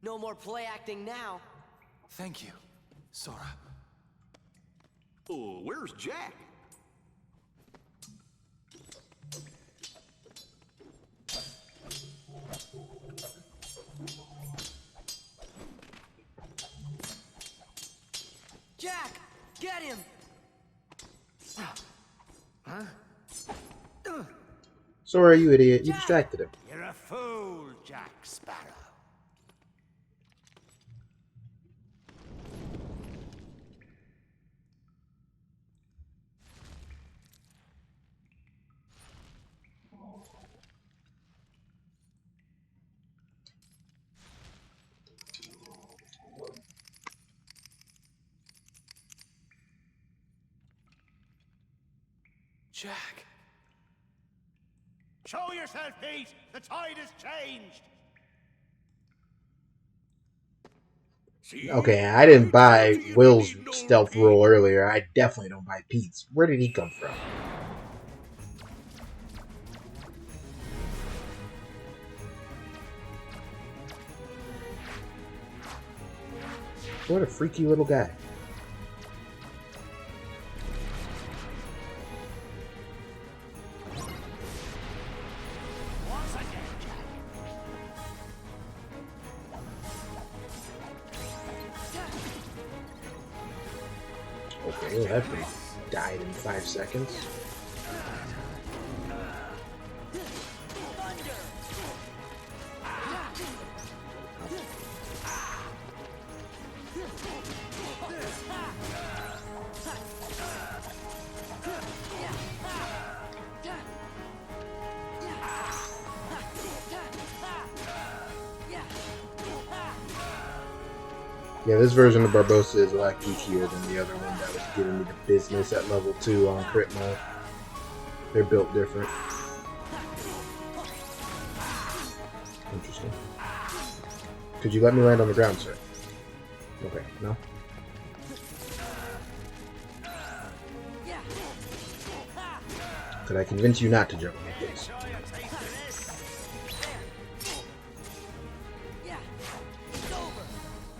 No more play acting now. Thank you, Sora. Oh, where's Jack? Jack! Get him! Sora, you idiot. You distracted him. You're a fool, Jack Sparrow. Jack. Show yourself, Pete! The tide has changed! See? Okay, I didn't buy Will's stealth roll earlier. I definitely don't buy Pete's. Where did he come from? What a freaky little guy. Once again, Jack. Okay, that thing died in 5 seconds. Yeah, this version of Barbossa is a lot geekier than the other one that was giving me the business at level 2 on crit mode. They're built different. Interesting. Could you let me land on the ground, sir? Okay, no? Could I convince you not to jump me, please?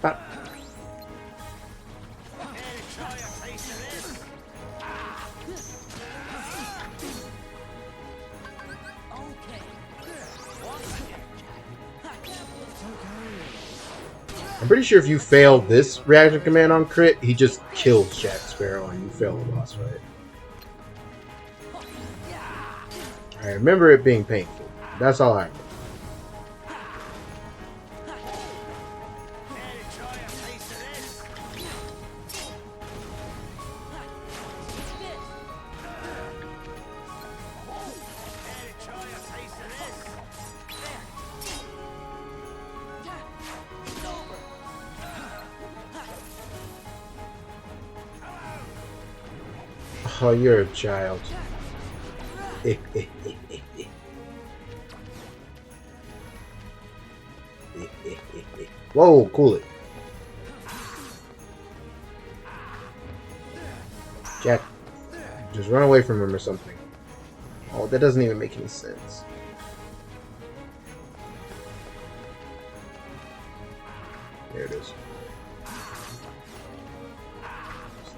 Pop. I'm pretty sure if you fail this reaction command on crit, he just kills Jack Sparrow and you fail the boss fight. I remember it being painful. That's all I remember. Oh, you're a child. Whoa, cool it. Jack, just run away from him or something. Oh, that doesn't even make any sense. There it is.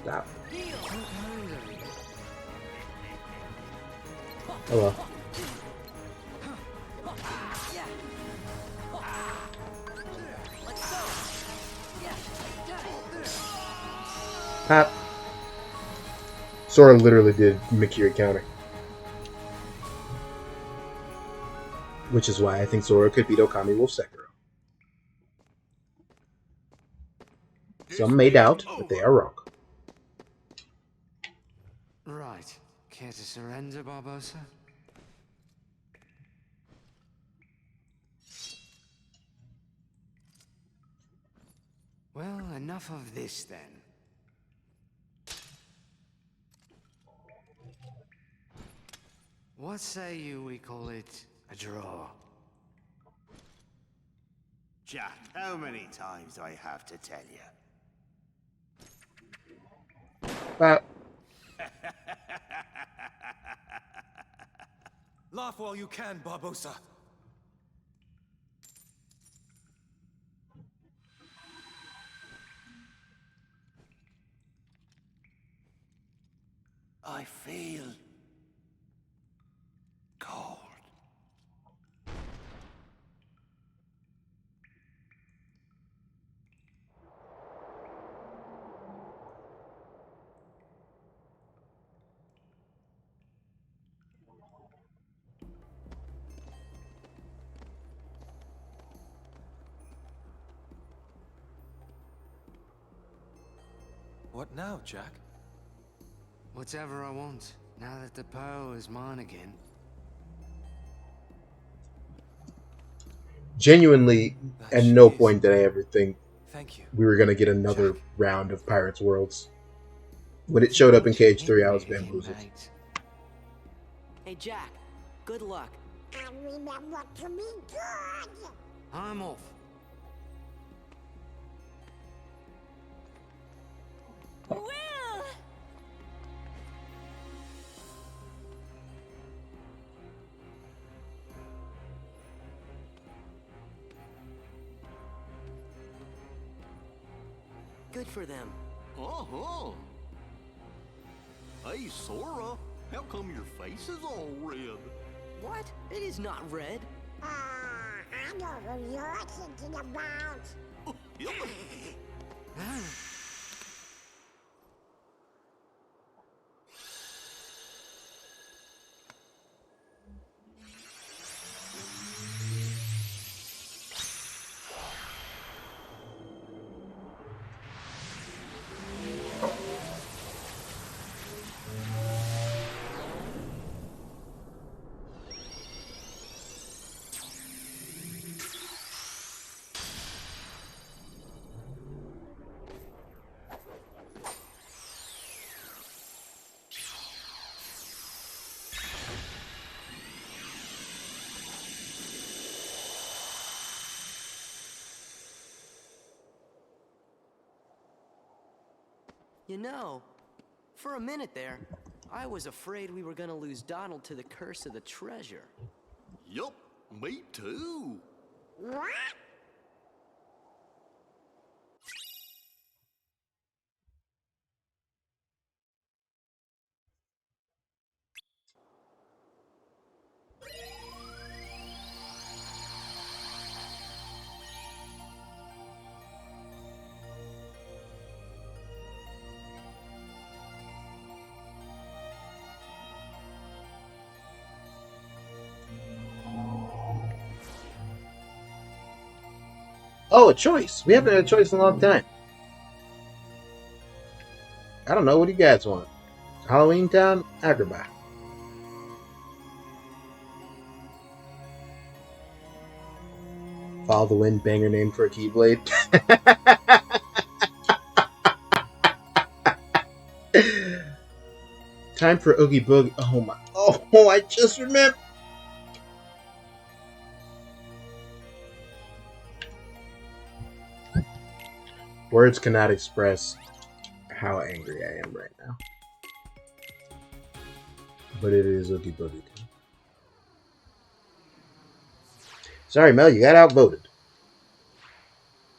Stop. Hello. Pop. Sora literally did Mikiri counter. Which is why I think Sora could beat Okami Wolf Sekiro. Some may doubt, but they are wrong. Right. Care to surrender, Barbosa? Well, enough of this then. What say you we call it a draw? Jack, how many times do I have to tell you? Pop. Laugh while you can, Barbosa. I feel cold. What now, Jack? Whatever I want, now that the pearl is mine again. Genuinely, That at she no is. point did I ever think Thank you. we were going to get another Jack. round of Pirates Worlds. When it showed up in Cage 3, I was Again, bamboozled. mate. Hey, Jack. Good luck. And remember to be good. I'm off. Will! Good for them. Uh-huh. Hey, Sora, how come your face is all red? What? It is not red. I know who you're thinking about. You know, for a minute there, I was afraid we were gonna lose Donald to the curse of the treasure. Yup, me too. What? Oh, a choice. We haven't had a choice in a long time. I don't know. What do you guys want? Halloween Town? Agrabah. Follow the Wind, banger name for a Keyblade. Time for Oogie Boogie. Oh my. Oh, I just remember. Words cannot express how angry I am right now. But it is Oogie Boogie time. Sorry, Mel, you got outvoted.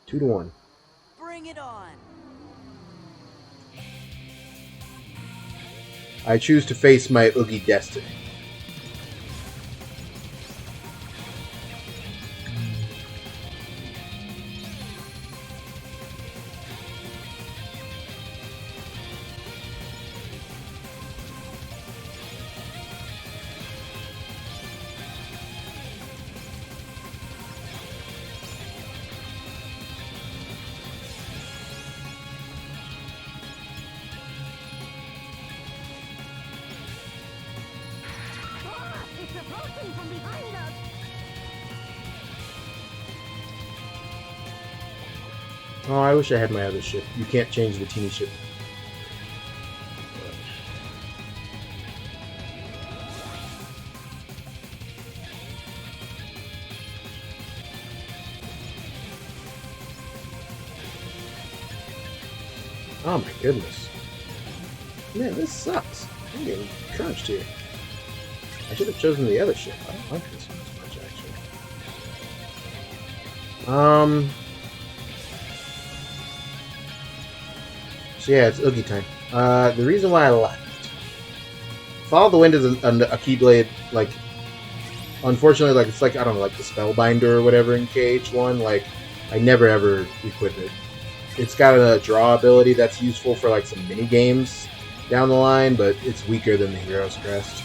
2-1. Bring it on. I choose to face my Oogie destiny. Oh, I wish I had my other ship. You can't change the teeny ship. Oh my goodness. Man, this sucks. I'm getting crunched here. I should have chosen the other ship. I don't like this one as much, actually. So yeah, it's Oogie time. The reason why I left. Follow the Wind is a Keyblade, like, unfortunately, like, it's like, I don't know, like the Spellbinder or whatever in KH1, like, I never ever equip it. It's got a draw ability that's useful for, like, some mini games down the line, but it's weaker than the Hero's Crest.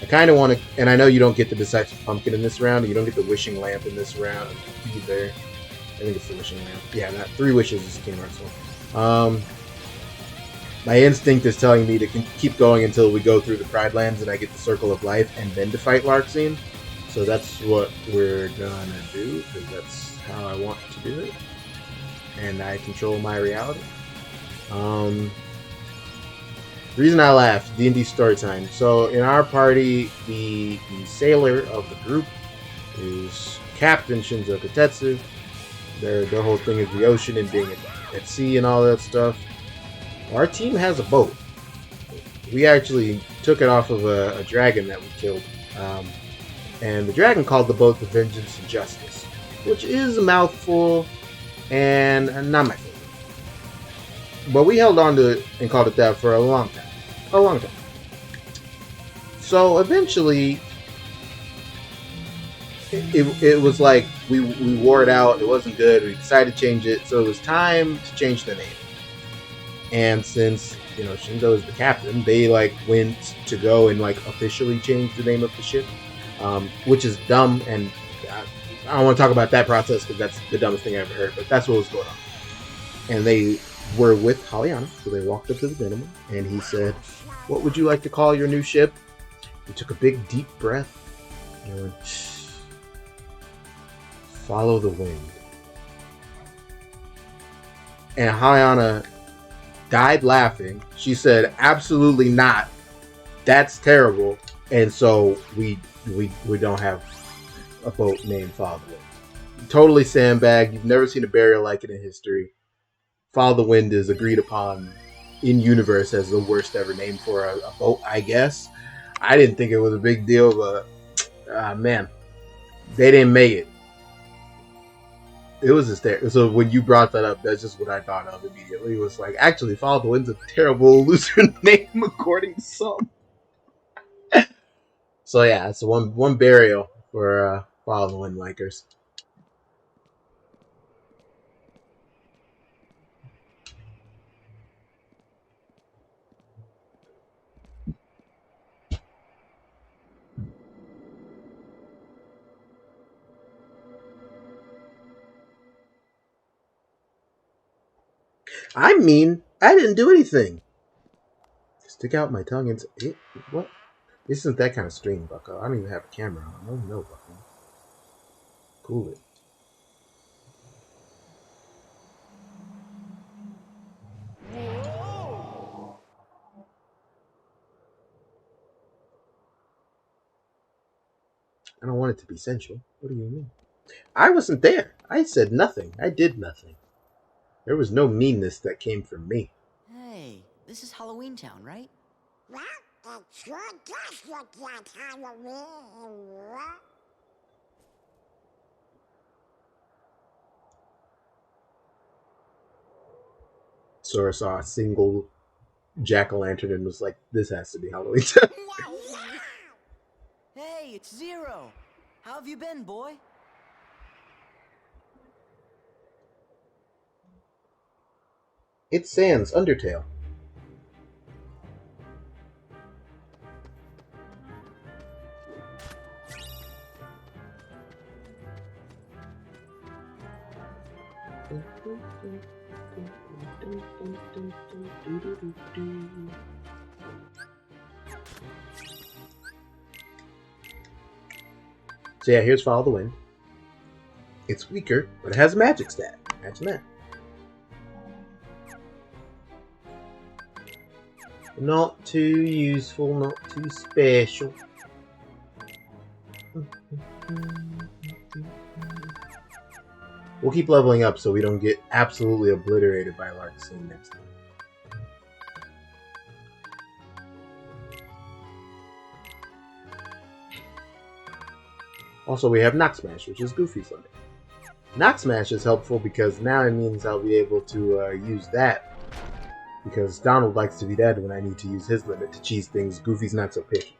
I kind of want to, and I know you don't get the Decisive Pumpkin in this round, and you don't get the Wishing Lamp in this round either. I think it's the Wishing Lamp. Yeah, that 3 wishes is Kingdom Hearts 1. My instinct is telling me to keep going until we go through the Pride Lands and I get the Circle of Life, and then to fight Larxene. So that's what we're gonna do, because that's how I want to do it. And I control my reality. Reason I laughed, D&D story time. So in our party, the sailor of the group is Captain Shinzo Kotetsu. Their whole thing is the ocean and being at sea and all that stuff. Our team has a boat. We actually took it off of a dragon that we killed. And the dragon called the boat the Vengeance and Justice, which is a mouthful and not my favorite. But we held on to it and called it that for a long time. A long time. So eventually, it was like we wore it out. It wasn't good. We decided to change it. So it was time to change the name. And since, you know, Shinzo is the captain, they like went to go and like officially change the name of the ship, which is dumb. And I don't want to talk about that process because that's the dumbest thing I ever heard. But that's what was going on. And they were with Haliana, so they walked up to the gentleman, and he said, "What would you like to call your new ship?" He took a big, deep breath and went, "Follow the wind." And Haliana died laughing. She said, "Absolutely not. That's terrible." And so we don't have a boat named Follow the Wind. Totally sandbag. You've never seen a barrier like it in history. Follow the Wind is agreed upon in universe as the worst ever name for a boat, I guess. I didn't think it was a big deal, but man, they didn't make it. It was just there. So when you brought that up, that's just what I thought of immediately. It was like, actually, Follow the Wind's a terrible loser name according to some. So yeah, it's one burial for Follow the Wind likers. I mean, I didn't do anything. Stick out my tongue and say, what? This isn't that kind of stream, Bucko. I don't even have a camera on. No, Bucko. Cool it. I don't want it to be sensual. What do you mean? I wasn't there. I said nothing. I did nothing. There was no meanness that came from me. Hey, this is Halloween Town, right? Well, it sure does look like Halloween. Sora saw a single jack-o'-lantern and was like, this has to be Halloween. Hey, it's Zero. How have you been, boy? It's Sans Undertale. So yeah, here's Follow the Wind. It's weaker, but it has a magic stat. Imagine that. Not too useful, not too special. We'll keep leveling up so we don't get absolutely obliterated by Larxene next time. Also, we have Knock Smash, which is Goofy's limit. Knock Smash is helpful because now it means I'll be able to use that. Because Donald likes to be dead when I need to use his limit to cheese things. Goofy's not so patient.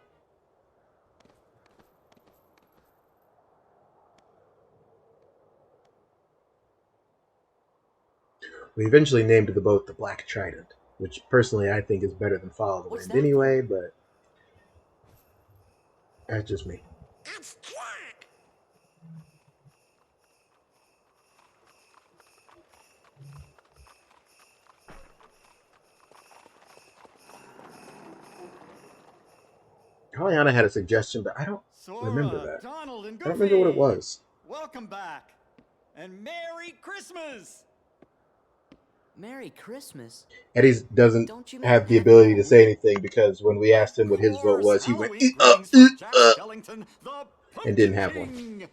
We eventually named the boat the Black Trident, which personally I think is better than Follow the Wind anyway, but that's just me. It's Jack! Pollyanna had a suggestion, but I don't remember that. Donald and I don't remember what it was. Welcome back. And Merry Christmas! Merry Christmas. Eddie doesn't Don't you have mean the Happy ability to say Halloween? anything because when we asked him what his vote was, he went Halloween brings Jack Skellington, the and didn't have one. King.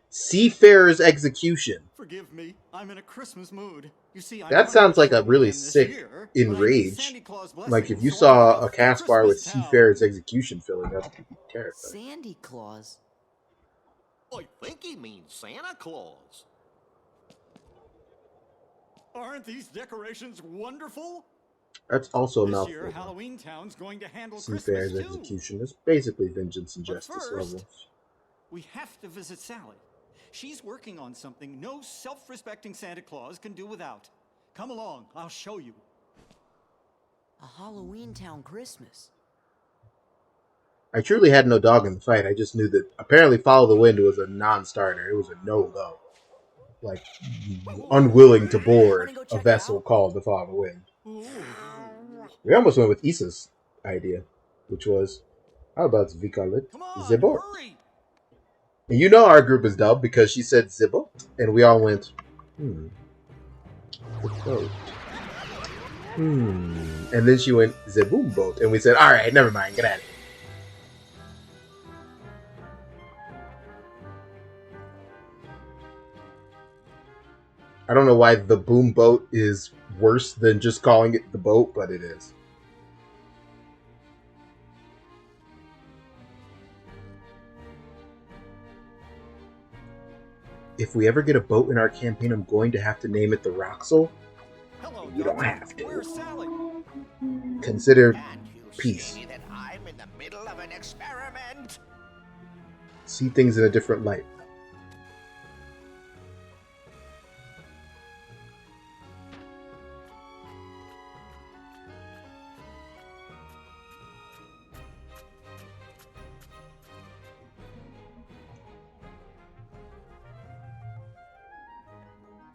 Seafarer's Execution. Forgive me, I'm in a Christmas mood. You see, I That sounds like a really sick enrage. Like if you saw a cast bar with Seafarer's Execution filling up, you'd be terrified. Sandy Claus. I think he means Santa Claus. Aren't these decorations wonderful? That's also a This year, mouthful. Halloween Town's going to handle Seafarer's Christmas too. Execution is basically Vengeance and But Justice first- level. We have to visit Sally. She's working on something no self-respecting Santa Claus can do without. Come along, I'll show you. A Halloween Town Christmas. I truly had no dog in the fight. I just knew that apparently Follow the Wind was a non-starter. It was a no-go. Like, unwilling to board a vessel called the Follow the Wind. We almost went with Issa's idea, which was, how about we call it Come on, Zibbo? hurry! And you know our group is dubbed because she said Zibbo, and we all went, the boat. And then she went, Ziboom boat, and we said, alright, never mind, get at it. I don't know why the boom boat is worse than just calling it the boat, but it is. If we ever get a boat in our campaign, I'm going to have to name it the Roxel. Hello, You don't Doctor. have to. Where's Sally? Consider Can't you peace. see that I'm in the middle of an experiment? See things in a different light.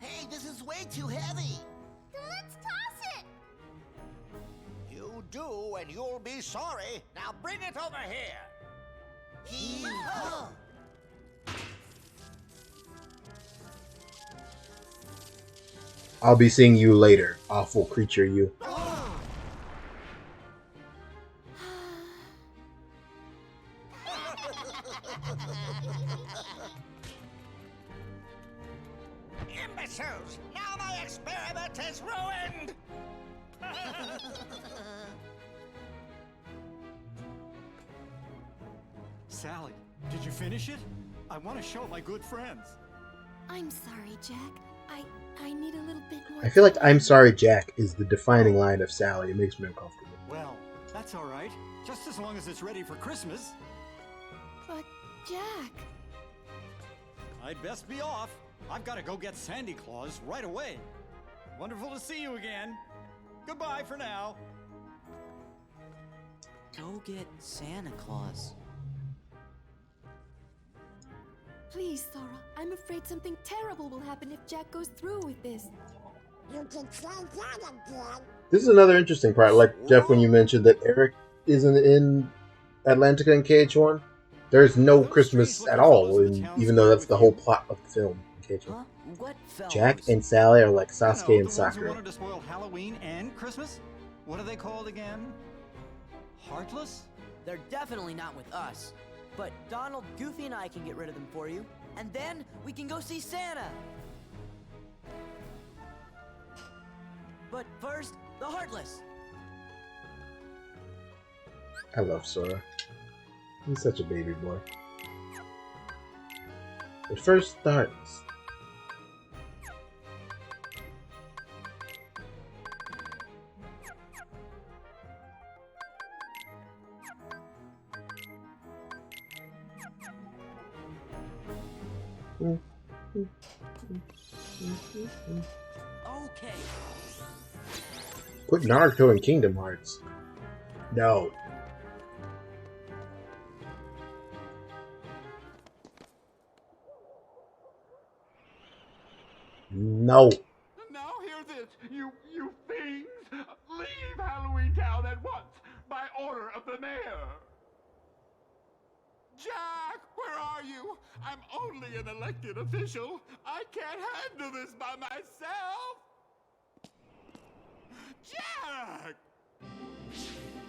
Hey, this is way too heavy. Then let's toss it! You do, and you'll be sorry. Now bring it over here. Hee-haw! I'll be seeing you later, awful creature you. Imbeciles! Now my experiment is ruined! Sally, did you finish it? I want to show my good friends. I'm sorry, Jack. I need a little bit more. I feel like I'm sorry, Jack is the defining line of Sally. It makes me uncomfortable. Well, that's all right. Just as long as it's ready for Christmas. But, Jack. I'd best be off. I've got to go get Sandy Claus right away. Wonderful to see you again. Goodbye for now. Go get Santa Claus. Please, Sora. I'm afraid something terrible will happen if Jack goes through with this. You can say that again. This is another interesting part. Like, Jeff, when you mentioned that Eric isn't in Atlantica in KH1, there's no Christmas at all, even though that's the whole plot of the film. Okay, Huh? What fellows? Jack and Sally are like You Sasuke know, and the ones who Sakura. wanted to spoil Halloween and Christmas? What are they called again? Heartless? They're definitely not with us. But Donald, Goofy, and I can get rid of them for you. And then we can go see Santa. But first, the Heartless. I love Sora. He's such a baby boy. But first, the Heartless. Okay. Put Naruto in Kingdom Hearts. No. No. Now hear this, you fiends! Leave Halloween Town at once, by order of the mayor! Jack, where are you? I'm only an elected official. I can't handle this by myself! Jack!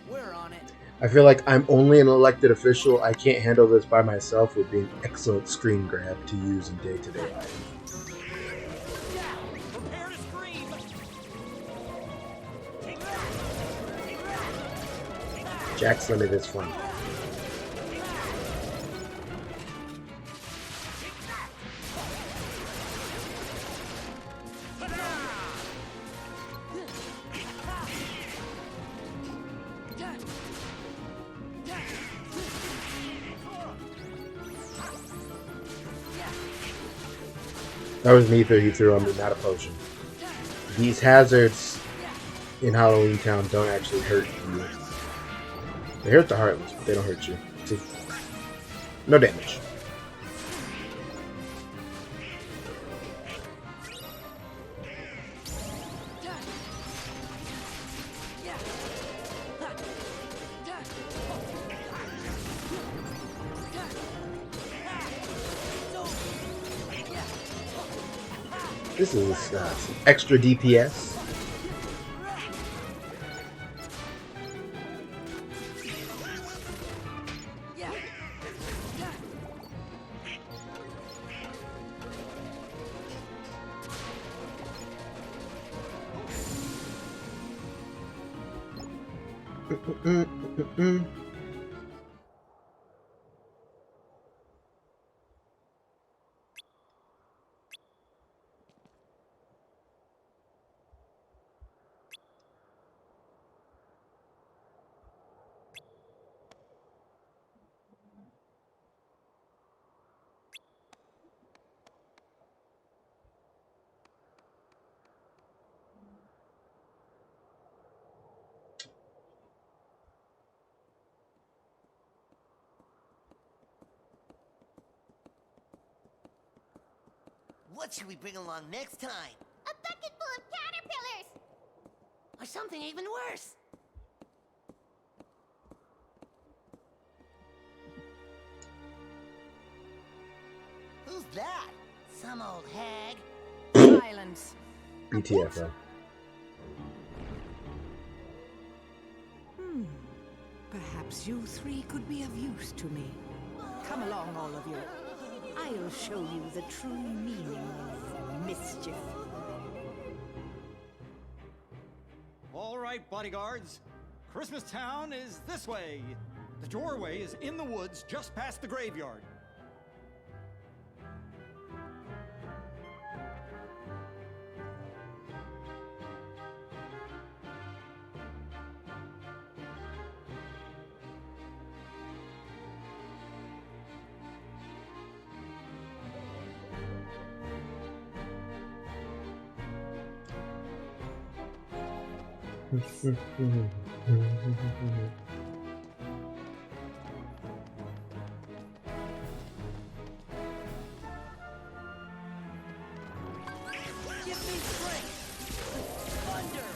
We're on it. I feel like I'm only an elected official. I can't handle this by myself would be an excellent screen grab to use in day-to-day life. Prepare to scream! Jack's Limit is fun. That was an ether he threw on me, not a potion. These hazards in Halloween Town don't actually hurt you. They hurt the Heartless, but they don't hurt you. See? No damage. This is some extra DPS. What should we bring along next time? A bucket full of caterpillars! Or something even worse? Who's that? Some old hag? Silence. BTFO. Perhaps you three could be of use to me. Come along, all of you. I'll show you the true meaning of mischief. All right, bodyguards. Christmas Town is this way. The doorway is in the woods just past the graveyard. Give me strength. Thunder.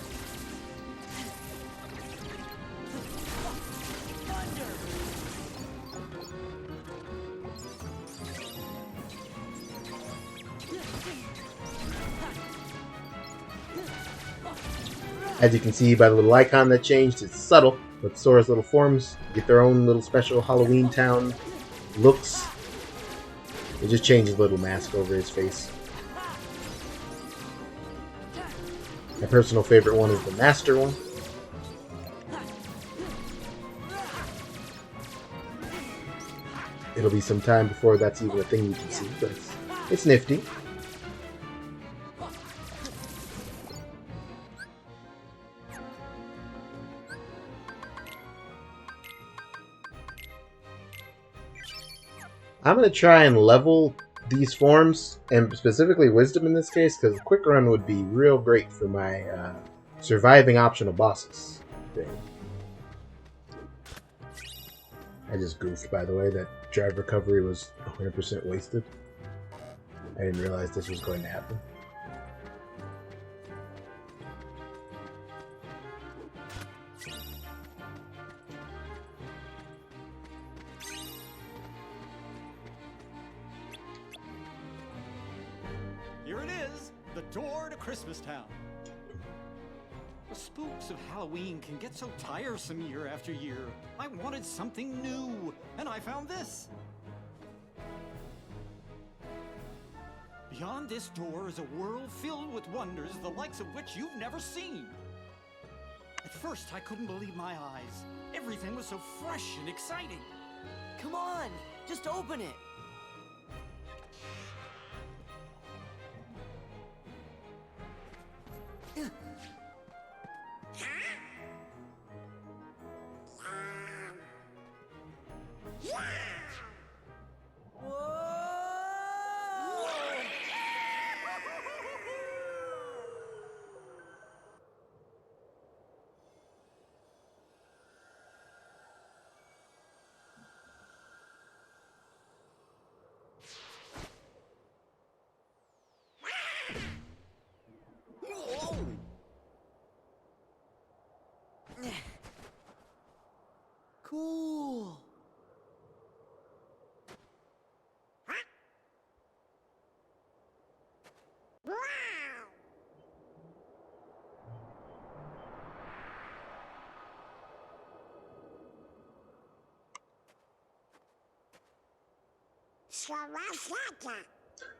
Thunder. As you can see by the little icon that changed, it's subtle, but Sora's little forms get their own little special Halloween Town looks. It just changes the little mask over his face. My personal favorite one is the Master one. It'll be some time before that's even a thing you can see, but it's nifty. I'm going to try and level these forms, and specifically Wisdom in this case, because a quick run would be real great for my surviving optional bosses thing. I just goofed, by the way, that drive recovery was 100% wasted. I didn't realize this was going to happen. Here it is, the door to Christmas Town. The spooks of Halloween can get so tiresome year after year. I wanted something new, and I found this. Beyond this door is a world filled with wonders the likes of which you've never seen. At first, I couldn't believe my eyes. Everything was so fresh and exciting. Come on, just open it. Cool.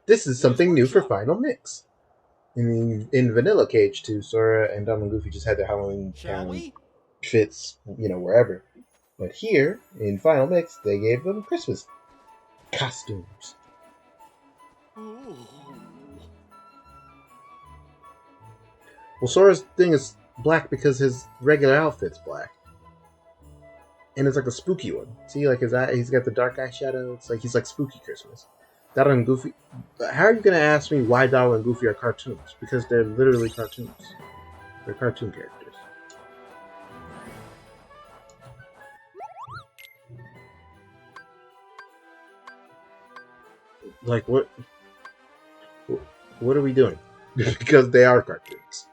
This is something new for Final Mix. In Vanilla Cage 2, Sora and Donald and Goofy just had their Halloween Town fits, wherever. But here, in Final Mix, they gave them Christmas costumes. Ooh. Well, Sora's thing is black because his regular outfit's black. And it's like a spooky one. See, like his eye, he's got the dark eyeshadow. It's like he's like spooky Christmas. Donald and Goofy. How are you going to ask me why Donald and Goofy are cartoons? Because they're literally cartoons. They're cartoon characters. Like, what? What are we doing? Because they are cartoons.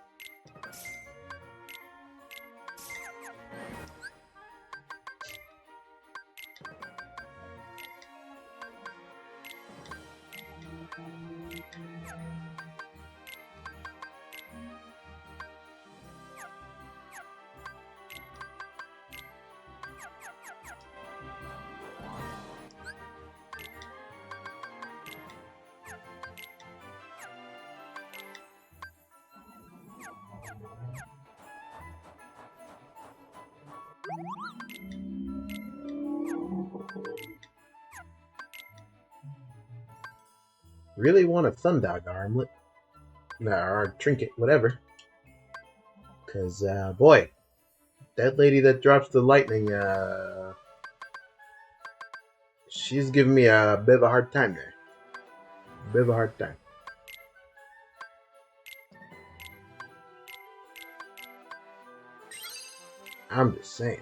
Really want a Thundog armlet. Or trinket, whatever. Because, boy, that lady that drops the lightning, she's giving me a bit of a hard time there. A bit of a hard time. I'm just saying.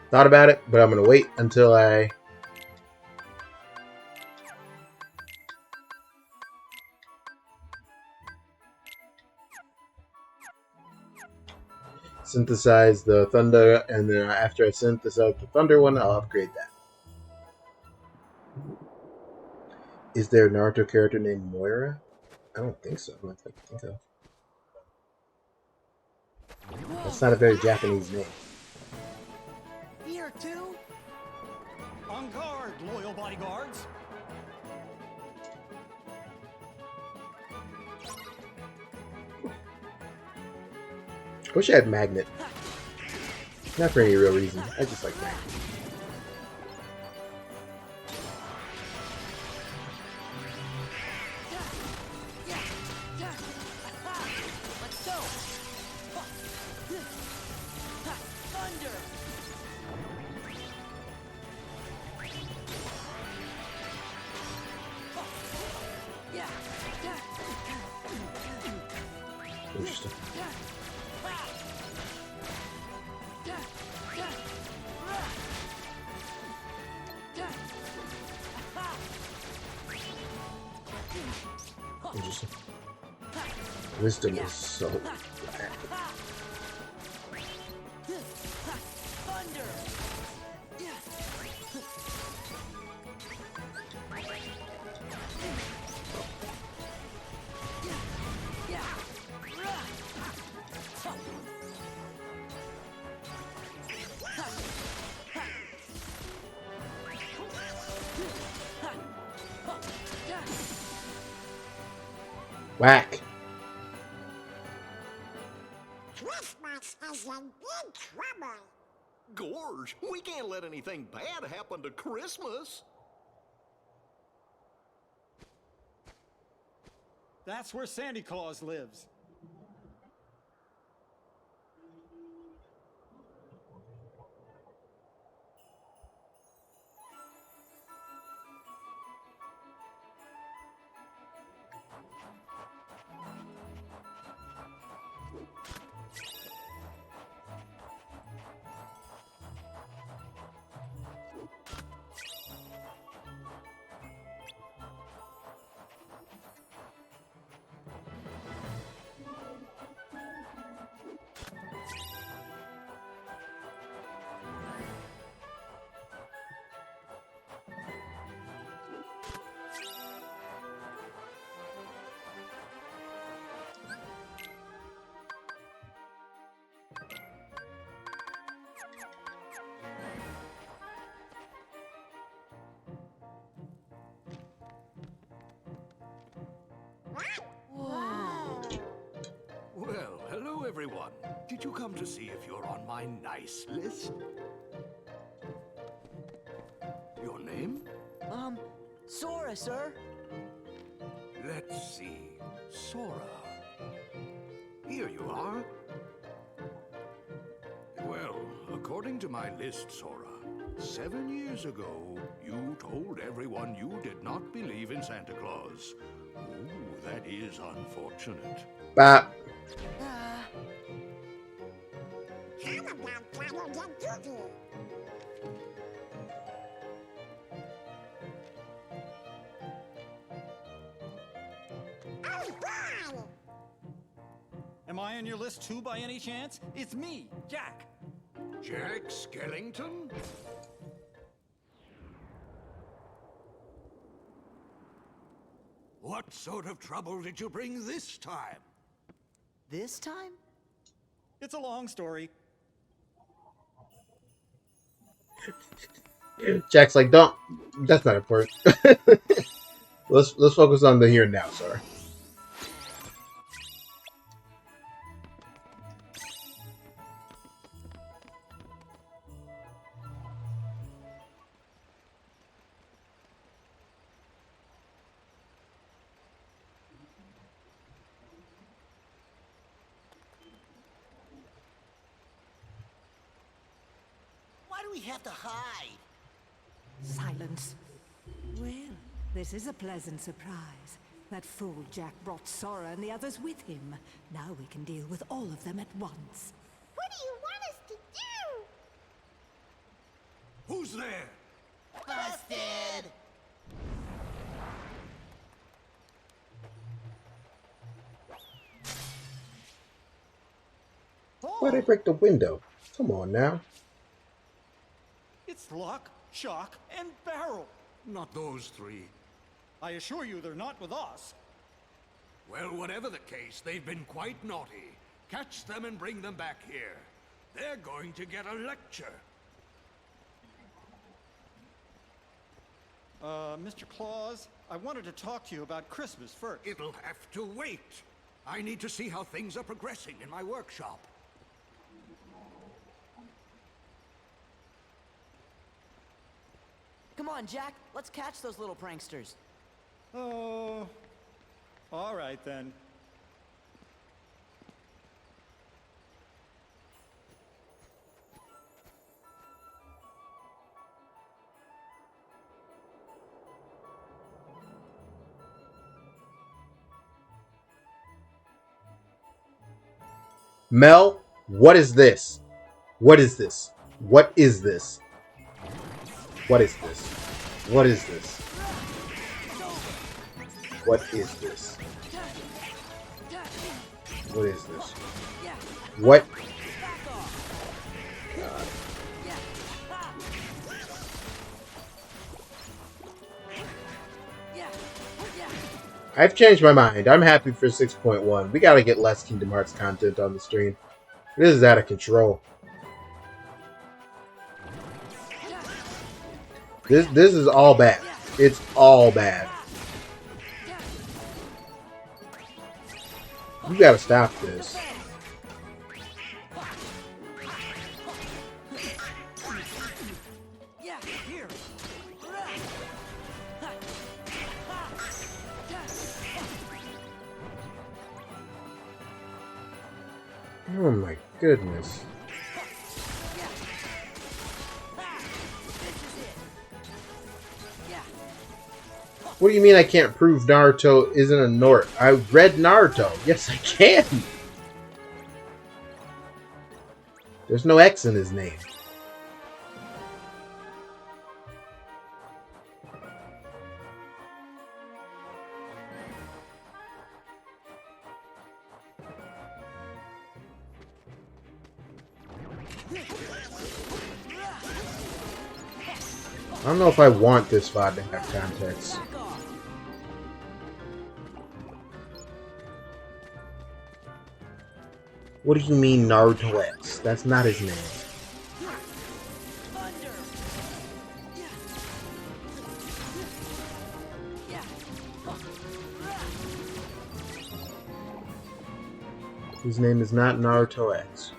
Thought about it, but I'm gonna wait until I synthesize the thunder, and then after I synthesize the thunder one, I'll upgrade that. Is there a Naruto character named Moira? I don't think so. I don't think so. That's not a very Japanese name. Here too? On guard, loyal bodyguards. I wish I had Magnet. Not for any real reason. I just like Magnet. Let's go! Thunder! Interesting. Interesting. Wisdom is so bad. Whack. Christmas is in big trouble. Gorge, we can't let anything bad happen to Christmas. That's where Santa Claus lives. Well, hello everyone. Did you come to see if you're on my nice list? Your name? Sora, sir. Let's see. Sora. Here you are. Well, according to my list, Sora, 7 years ago, you told everyone you did not believe in Santa Claus. Ooh, that is unfortunate. Bop. How about Donald and Goofy? Oh, boy! Am I on your list too by any chance? It's me, Jack. Jack Skellington? What sort of trouble did you bring this time? This time? It's a long story. Jack's like, don't. That's not important. let's focus on the here and now. Sorry. Why do we have to hide? Silence. Well, this is a pleasant surprise. That fool Jack brought Sora and the others with him. Now we can deal with all of them at once. What do you want us to do? Who's there? Busted! Why'd they break the window? Come on now. It's Lock, Shock, and Barrel. Not those three. I assure you they're not with us. Well, whatever the case, they've been quite naughty. Catch them and bring them back here. They're going to get a lecture. Mr. Claus, I wanted to talk to you about Christmas first. It'll have to wait. I need to see how things are progressing in my workshop. Come on, Jack. Let's catch those little pranksters. Oh, all right then. Mel, what is this? What is this? What is this? What is this? What is this? What is this? What is this? What? God. I've changed my mind. I'm happy for 6.1. We gotta get less Kingdom Hearts content on the stream. This is out of control. This is all bad. It's all bad. You gotta stop this. Oh my goodness. What do you mean I can't prove Naruto isn't a Nort? I read Naruto. Yes, I can. There's no X in his name. I don't know if I want this VOD to have context. What do you mean Naruto X? That's not his name. His name is not Naruto X.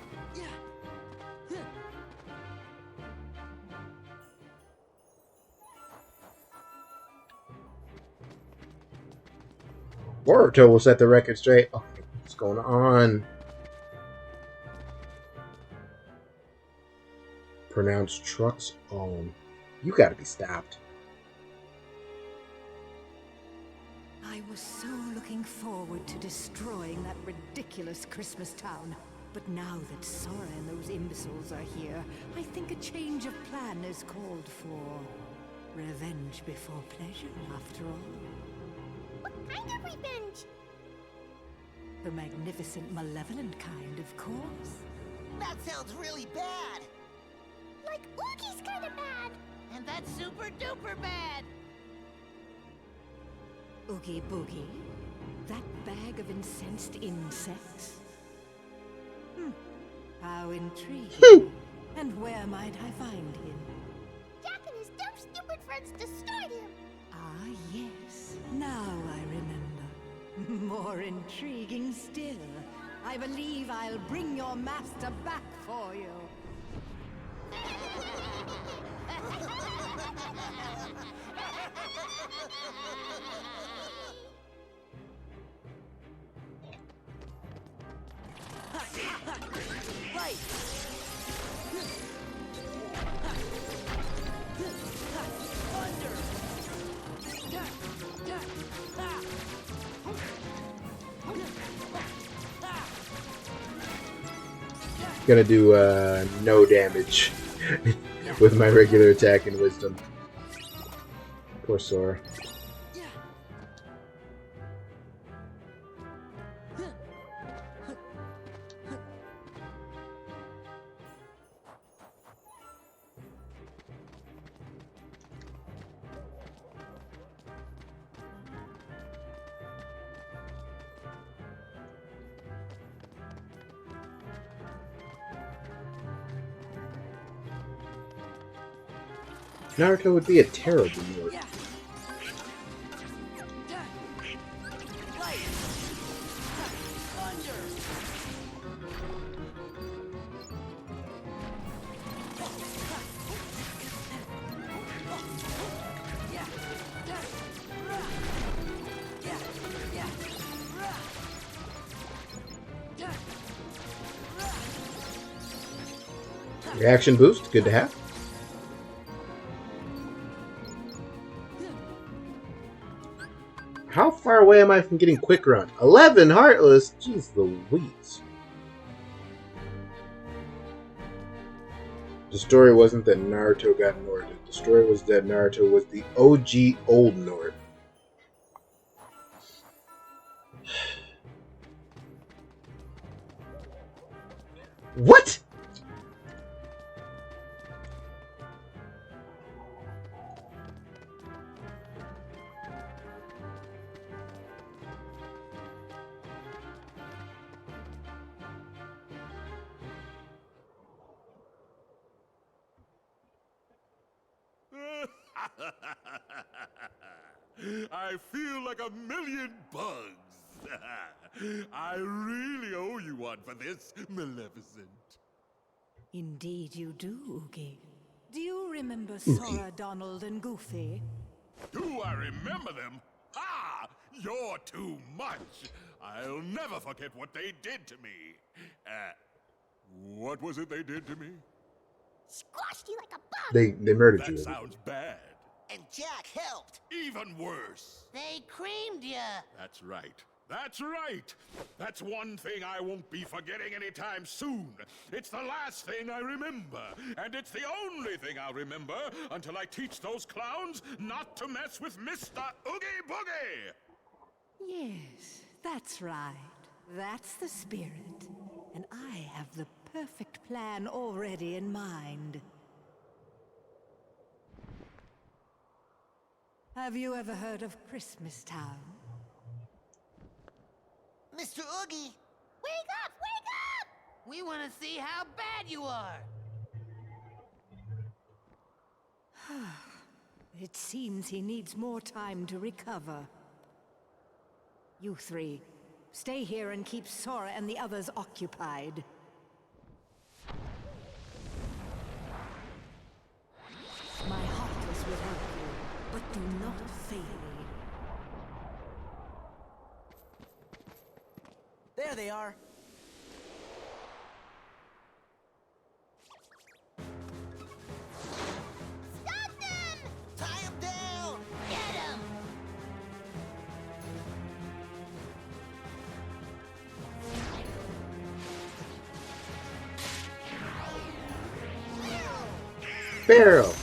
Boruto will set the record straight. Oh, what's going on? Pronounced truck's own. You gotta be stopped. I was so looking forward to destroying that ridiculous Christmas town. But now that Sora and those imbeciles are here, I think a change of plan is called for. Revenge before pleasure, after all. What kind of revenge? The magnificent, malevolent kind, of course. That sounds really bad. Like Oogie's kind of bad. And that's super duper bad. Oogie Boogie? That bag of incensed insects? How intriguing. And where might I find him? Jack and his dumb, stupid friends destroyed him. Ah, yes. Now I remember. More intriguing still. I believe I'll bring your master back for you. Gonna do no damage. with my regular attack and wisdom. Poor Sora. Naruto would be a terrible Lord. Reaction boost, good to have. How far away am I from getting Quick Run? 11 Heartless? Jeez Louise. The story wasn't that Naruto got Norded. The story was that Naruto was the OG Old Nord. What? I feel like a million bugs. I really owe you one for this, Maleficent. Indeed you do, Oogie. Do you remember Sora, Donald, and Goofy? Do I remember them? Ha! You're too much. I'll never forget what they did to me. What was it they did to me? Squashed you like a bug. They murdered That you. sounds bad. And Jack helped. Even worse. They creamed ya. That's right. That's right. That's one thing I won't be forgetting anytime soon. It's the last thing I remember. And it's the only thing I'll remember until I teach those clowns not to mess with Mr. Oogie Boogie. Yes, that's right. That's the spirit. And I have the perfect plan already in mind. Have you ever heard of Christmas Town? Mr. Oogie! Wake up! Wake up! We want to see how bad you are. It seems he needs more time to recover. You three, stay here and keep Sora and the others occupied. My Heartless will help you, but do not fail me. There they are. Stop them! Tie him down! Get him! Barrel.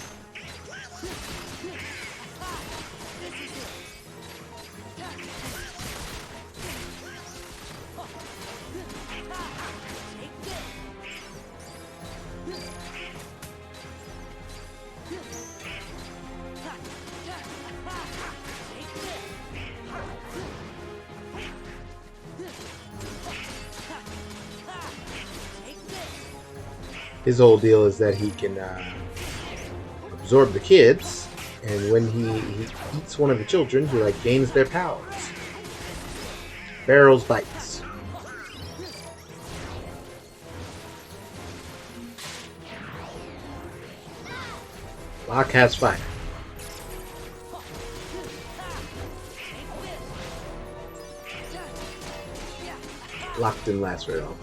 His whole deal is that he can absorb the kids, and when he eats one of the children, he like gains their powers. Barrel's bites. Locke has fire. Locke didn't last very long.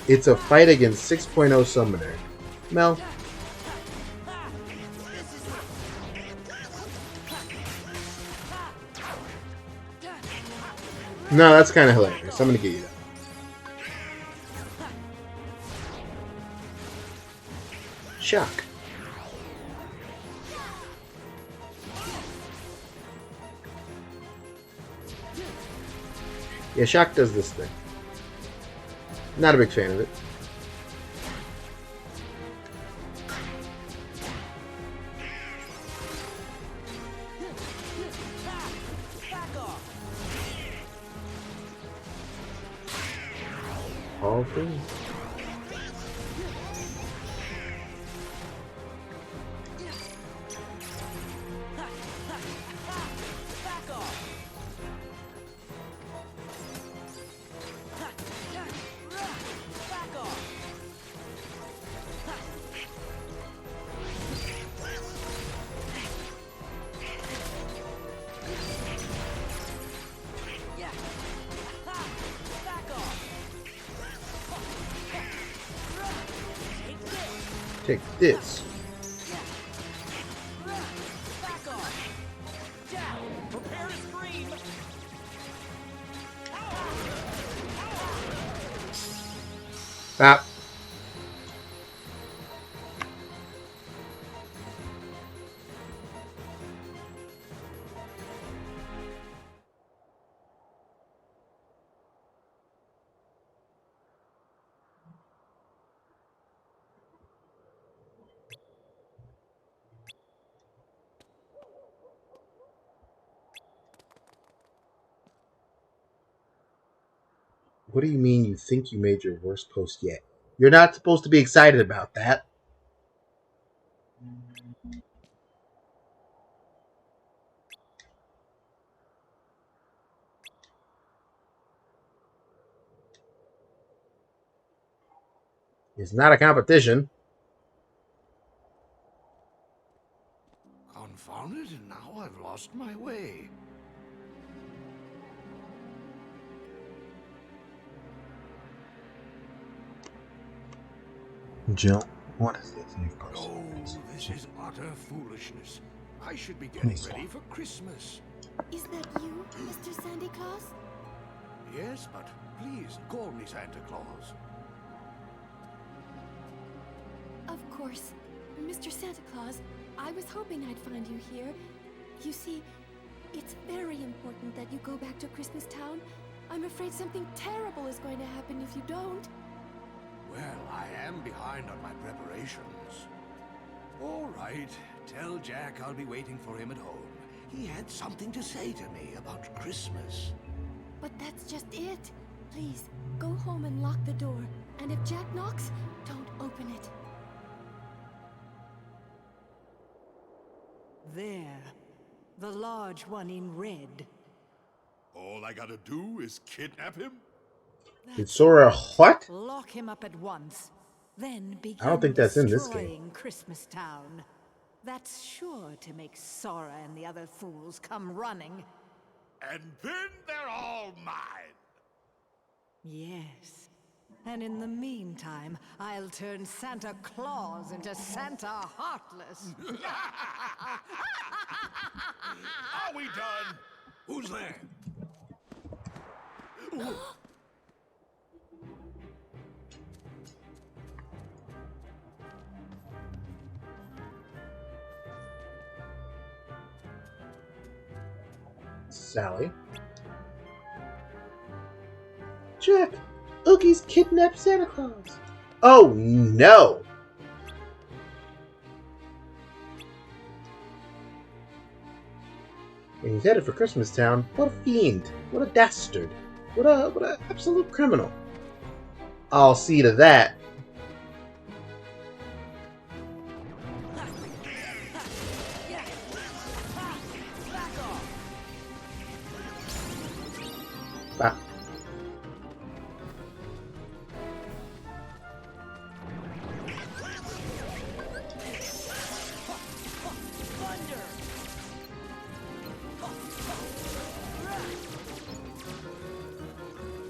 It's a fight against 6.0 Summoner. Mel. No, that's kind of hilarious. I'm going to give you that. Shock. Yeah, Shock does this thing. Not a big fan of it. All things. Take this. Stop. What do you mean you think you made your worst post yet? You're not supposed to be excited about that. It's not a competition. Confounded, and now I've lost my way. Jill, what is this? Oh, this is utter foolishness. I should be getting ready for Christmas. Is that you, Mr. Santa Claus? Yes, but please call me Santa Claus. Of course. Mr. Santa Claus, I was hoping I'd find you here. You see, it's very important that you go back to Christmas Town. I'm afraid something terrible is going to happen if you don't. Well, I am behind on my preparations. All right, tell Jack I'll be waiting for him at home. He had something to say to me about Christmas. But that's just it. Please, go home and lock the door. And if Jack knocks, don't open it. There. The large one in red. All I gotta do is kidnap him? Did Sora what? Lock him up at once. Then begin I don't think that's in this destroying game. Christmas Town. That's sure to make Sora and the other fools come running. And then they're all mine! Yes. And in the meantime, I'll turn Santa Claus into Santa Heartless. Are we done? Who's there? Sally. Jack, Oogie's kidnapped Santa Claus. Oh no! And he's headed for Christmas Town. What a fiend! What a dastard! What a absolute criminal! I'll see to that. Bah.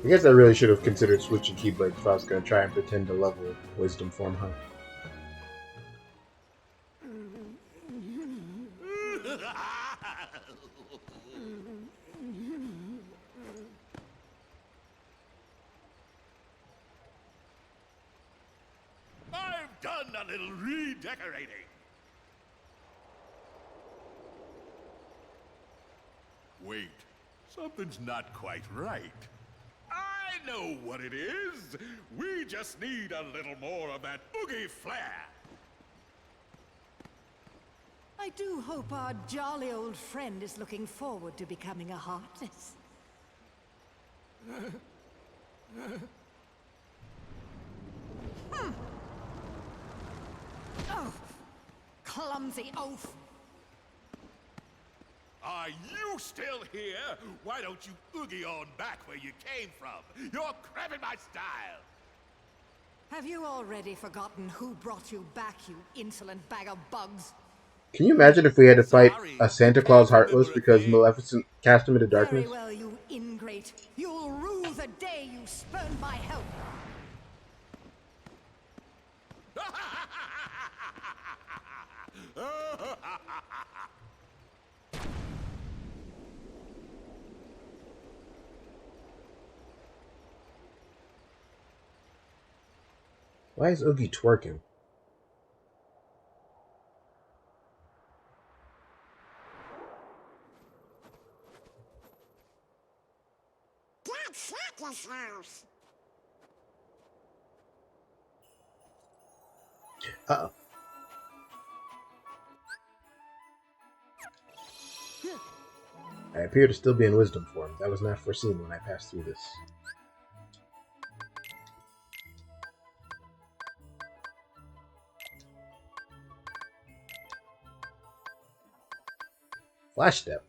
I guess I really should have considered switching Keyblades if I was going to try and pretend to level Wisdom form, huh? I've done a little redecorating. Wait, something's not quite right. know what it is. We just need a little more of that Oogie flair. I do hope our jolly old friend is looking forward to becoming a Heartless. Oh, clumsy oaf! Are you still here? Why don't you Oogie on back where you came from? You're cramping my style. Have you already forgotten who brought you back, you insolent bag of bugs? Can you imagine if we had to fight a Santa Claus Heartless because Maleficent cast him into darkness? Very well, you ingrate. You'll rue the day you spurned my help. Why is Oogie twerking? That's Santa's house. Uh-oh. I appear to still be in wisdom form. That was not foreseen when I passed through this. Flash step.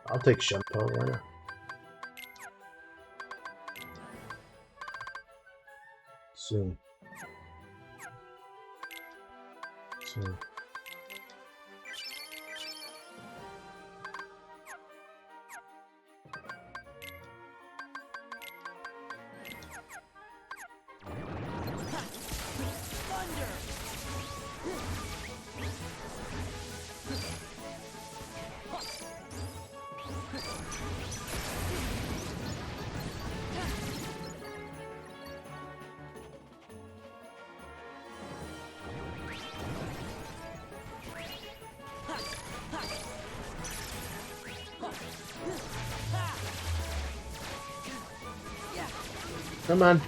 I'll take Shumpo, why not? Soon. Soon. Come on.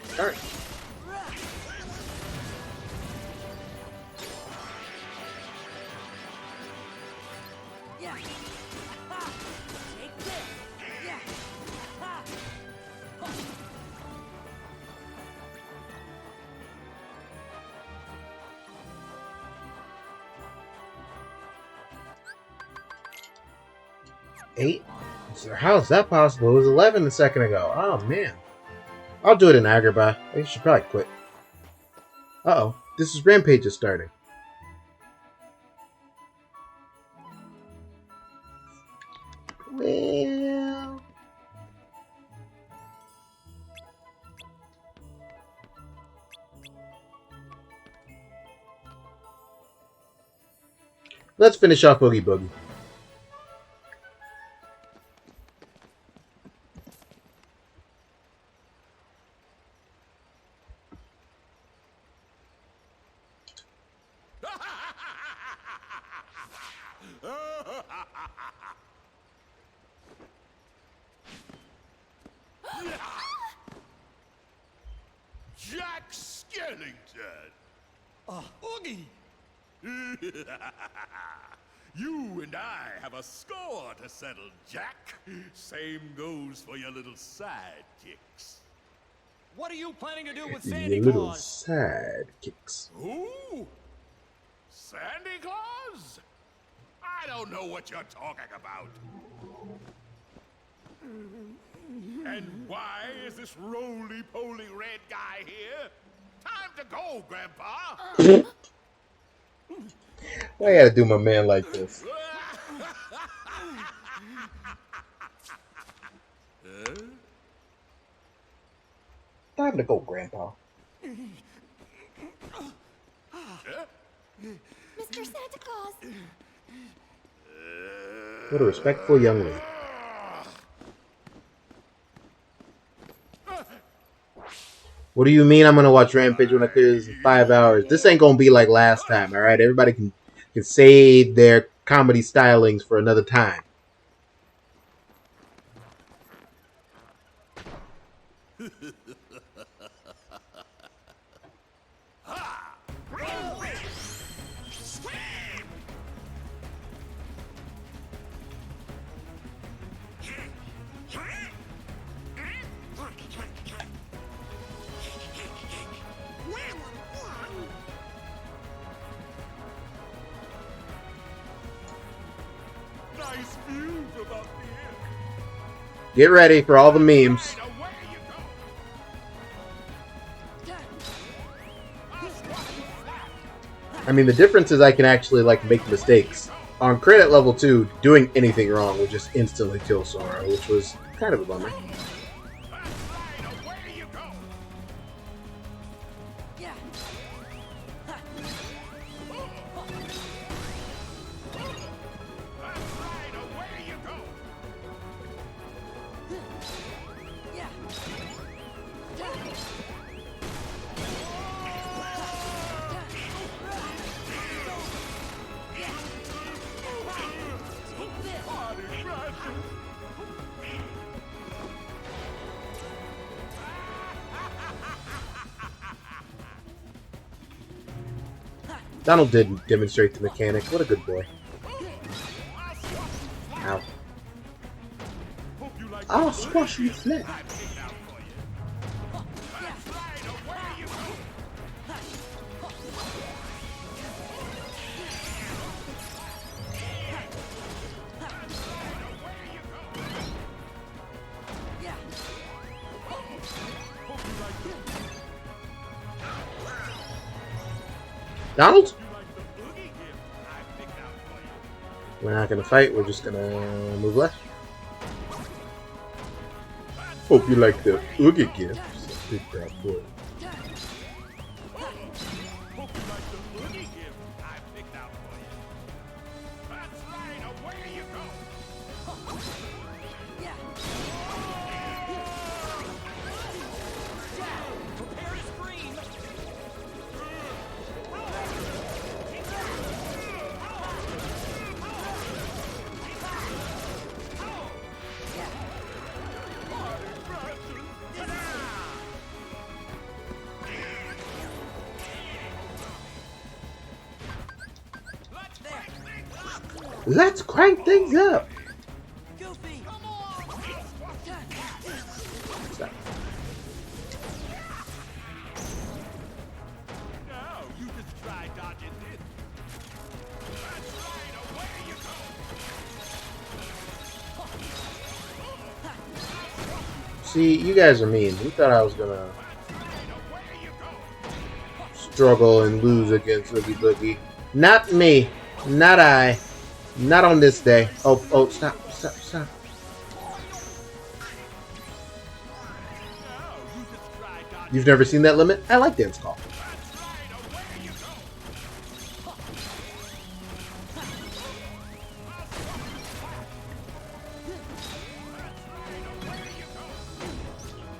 Start. Eight? How is that possible? It was 11 a second ago. Oh, man. I'll do it in Agrabah. I should probably quit. Uh-oh. This is Rampage is starting. Well... let's finish off Boogie Boogie. Jack Skellington! Oogie! You and I have a score to settle, Jack. Same goes for your little sidekicks. What are you planning to do with Your Sandy little Claus? sidekicks. Who? Sandy Claus? I don't know what you're talking about. And why is this roly-poly red guy here? Time to go, Grandpa! Why I gotta do my man like this? Time to go, Grandpa. Mr. Santa Claus! What a respectful young lady. What do you mean I'm gonna watch Rampage when I clear this in 5 hours? This ain't gonna be like last time, alright? Everybody can save their comedy stylings for another time. Nice view from up here. Get ready for all the memes. I mean, the difference is I can actually like make mistakes. On credit level 2, doing anything wrong would just instantly kill Sora, which was kind of a bummer. Donald did demonstrate the mechanic. What a good boy. Ow. I'll squash you flat. Donald? We're not gonna fight, we're just gonna move left. Hope you like the Oogie gift. Big bad boy. Let's crank things up. Stop. Now you just try dodging this. That's right, away you go. See, you guys are mean. You thought I was gonna struggle and lose against Oogie Boogie. Not me. Not I. Not on this day. Oh, stop. You've never seen that limit? I like Dance Call.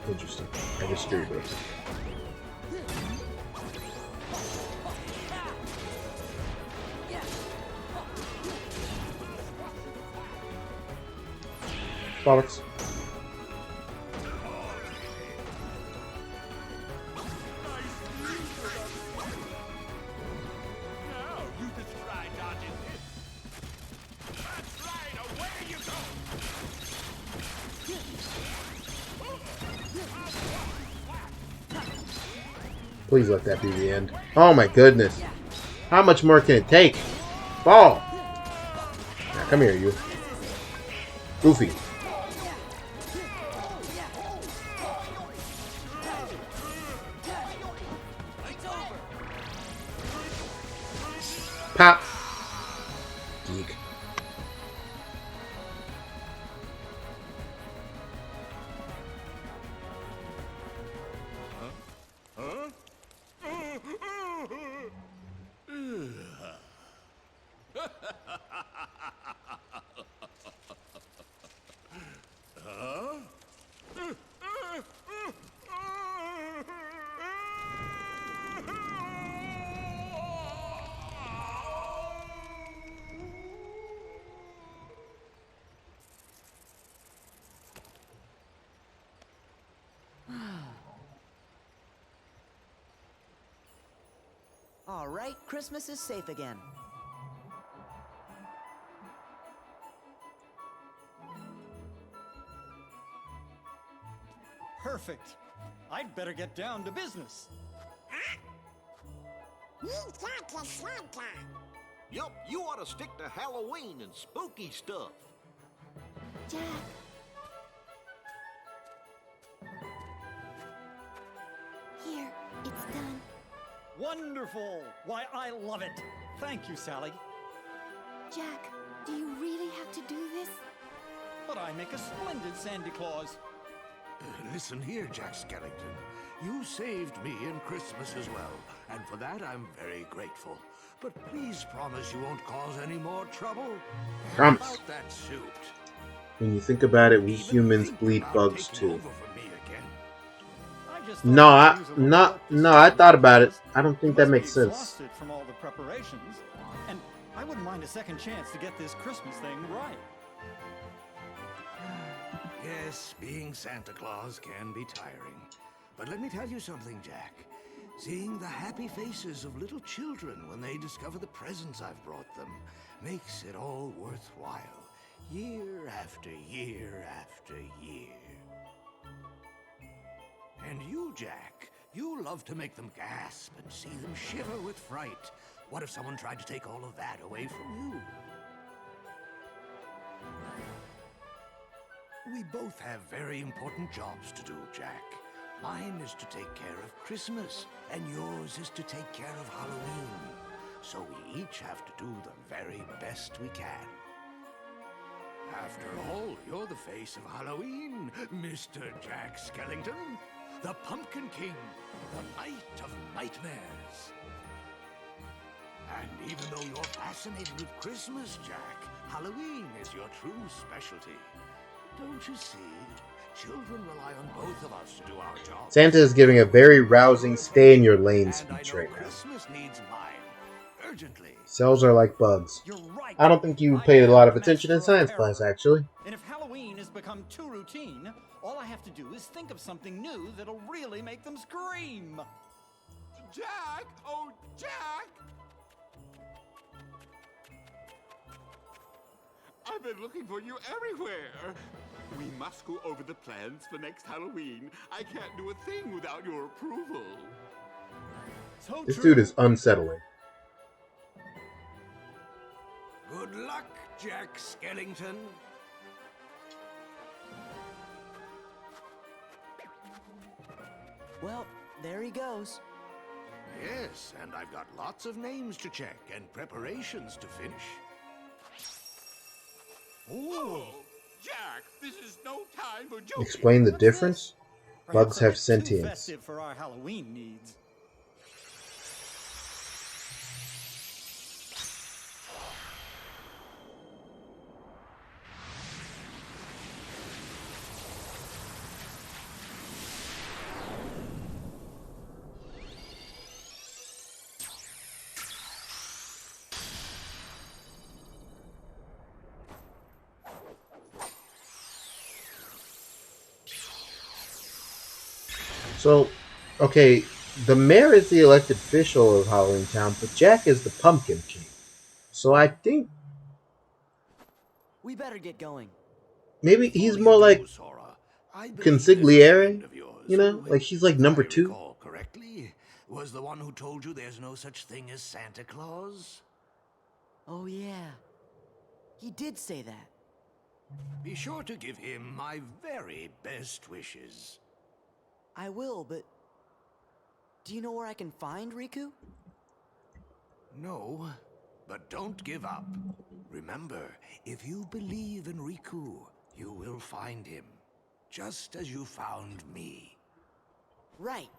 Interesting. I just screwed with it. Bollocks. Please let that be the end. Oh my goodness. How much more can it take? Ball! Now come here, you. Goofy. Pop. Geek. All right, Christmas is safe again. Perfect. I'd better get down to business. Yup, you ought to stick to Halloween and spooky stuff. Jack. Here, it's done. Wonderful! Why, I love it. Thank you, Sally. Jack, do you really have to do this? But I make a splendid Santa Claus. Listen here, Jack Skellington. You saved me and Christmas as well, and for that I'm very grateful. But please promise you won't cause any more trouble. Promise. About that suit. When you think about it, we humans bleed bugs too. I just No, thought I'd use a little help this I season. thought about it. I don't think You that must be makes sense. exhausted from all the preparations, and I wouldn't mind a second chance to get this Christmas thing right. Yes, being Santa Claus can be tiring. But let me tell you something, Jack. Seeing the happy faces of little children when they discover the presents I've brought them makes it all worthwhile. Year after year after year. And you, Jack, you love to make them gasp and see them shiver with fright. What if someone tried to take all of that away from you? We both have very important jobs to do, Jack. Mine is to take care of Christmas, and yours is to take care of Halloween. So we each have to do the very best we can. After all, you're the face of Halloween, Mr. Jack Skellington. The Pumpkin King, the Knight of Nightmares. And even though you're fascinated with Christmas, Jack, Halloween is your true specialty. Don't you see? Children rely on both of us to do our job. Santa is giving a very rousing stay in your lane speech right now. Christmas needs mine. Urgently. Cells are like bugs. You're right. I don't think you paid a lot of attention in science class, actually. And if Halloween has become too routine, all I have to do is think of something new that'll really make them scream. Jack! Oh, Jack! I've been looking for you everywhere. We must go over the plans for next Halloween. I can't do a thing without your approval. So This true. dude is unsettling. Good luck, Jack Skellington. Well, there he goes. Yes, and I've got lots of names to check and preparations to finish. Oh, Jack, this is no time for joking. Explain the difference? Bugs Perhaps a have bit too sentience. festive for our Halloween needs. So, okay, the mayor is the elected official of Halloween Town, but Jack is the Pumpkin King. So I think We better get going. maybe he's more like consigliere, you know? Like he's like number 2. Recall correctly, was the one who told you there's no such thing as Santa Claus? Oh, yeah. He did say that. Be sure to give him my very best wishes. I will, but... do you know where I can find Riku? No, but don't give up. Remember, if you believe in Riku, you will find him. Just as you found me. Right.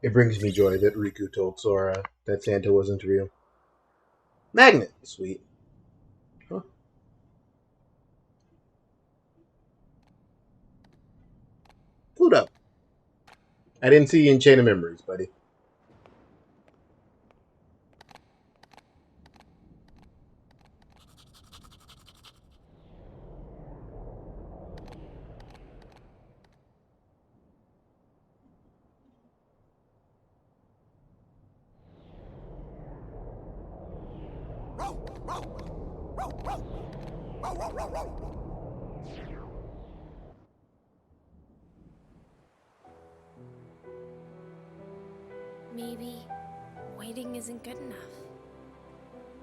It brings me joy that Riku told Sora that Santa wasn't real. Magnet! Sweet. Huh? Pluto. I didn't see you in Chain of Memories, buddy. Maybe waiting isn't good enough.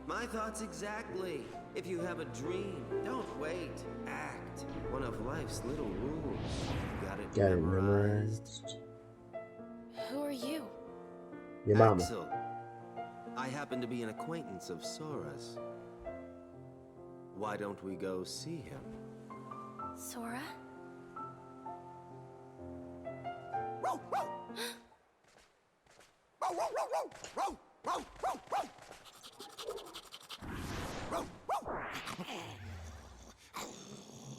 My thoughts exactly. If you have a dream, don't wait. Act. One of life's little rules. Got it memorized? Who are you? Your mama. Axel. I happen to be an acquaintance of Sora's. Why don't we go see him? Sora?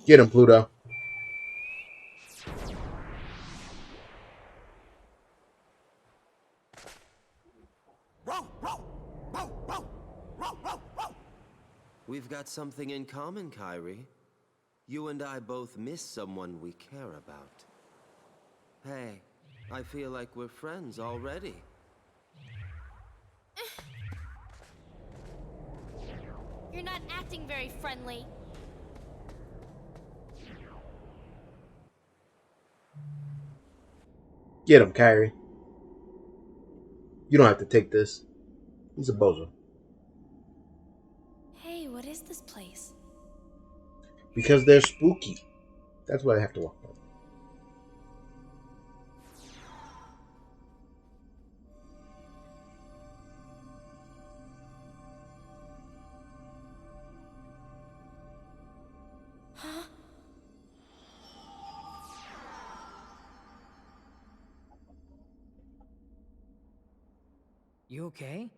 Get him, Pluto. We've got something in common, Kyrie. You and I both miss someone we care about. Hey, I feel like we're friends already. You're not acting very friendly. Get him, Kyrie. You don't have to take this. He's a bozo. Hey, what is this place? Because they're spooky. That's why I have to walk by. Huh? You okay?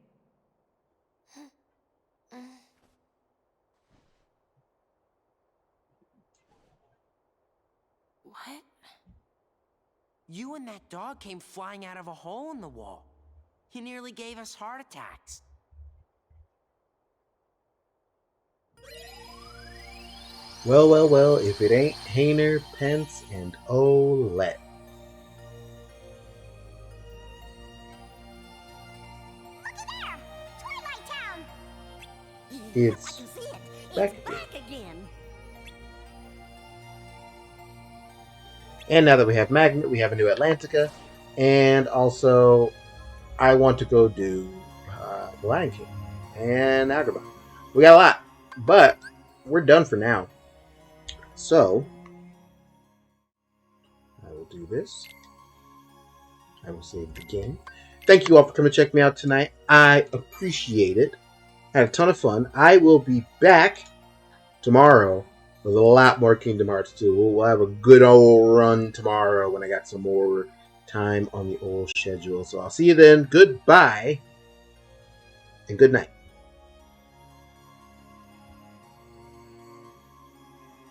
What? You and that dog came flying out of a hole in the wall. He nearly gave us heart attacks. Well, well, well, if it ain't Hayner, Pence, and Olette. It's back again. And now that we have Magnet, we have a new Atlantica. And also, I want to go do The Lion King and Agrabah. We got a lot, but we're done for now. So, I will do this. I will save the game. Thank you all for coming to check me out tonight. I appreciate it. Had a ton of fun. I will be back tomorrow with a lot more Kingdom Hearts 2. We'll have a good old run tomorrow when I got some more time on the old schedule. So I'll see you then. Goodbye and good night.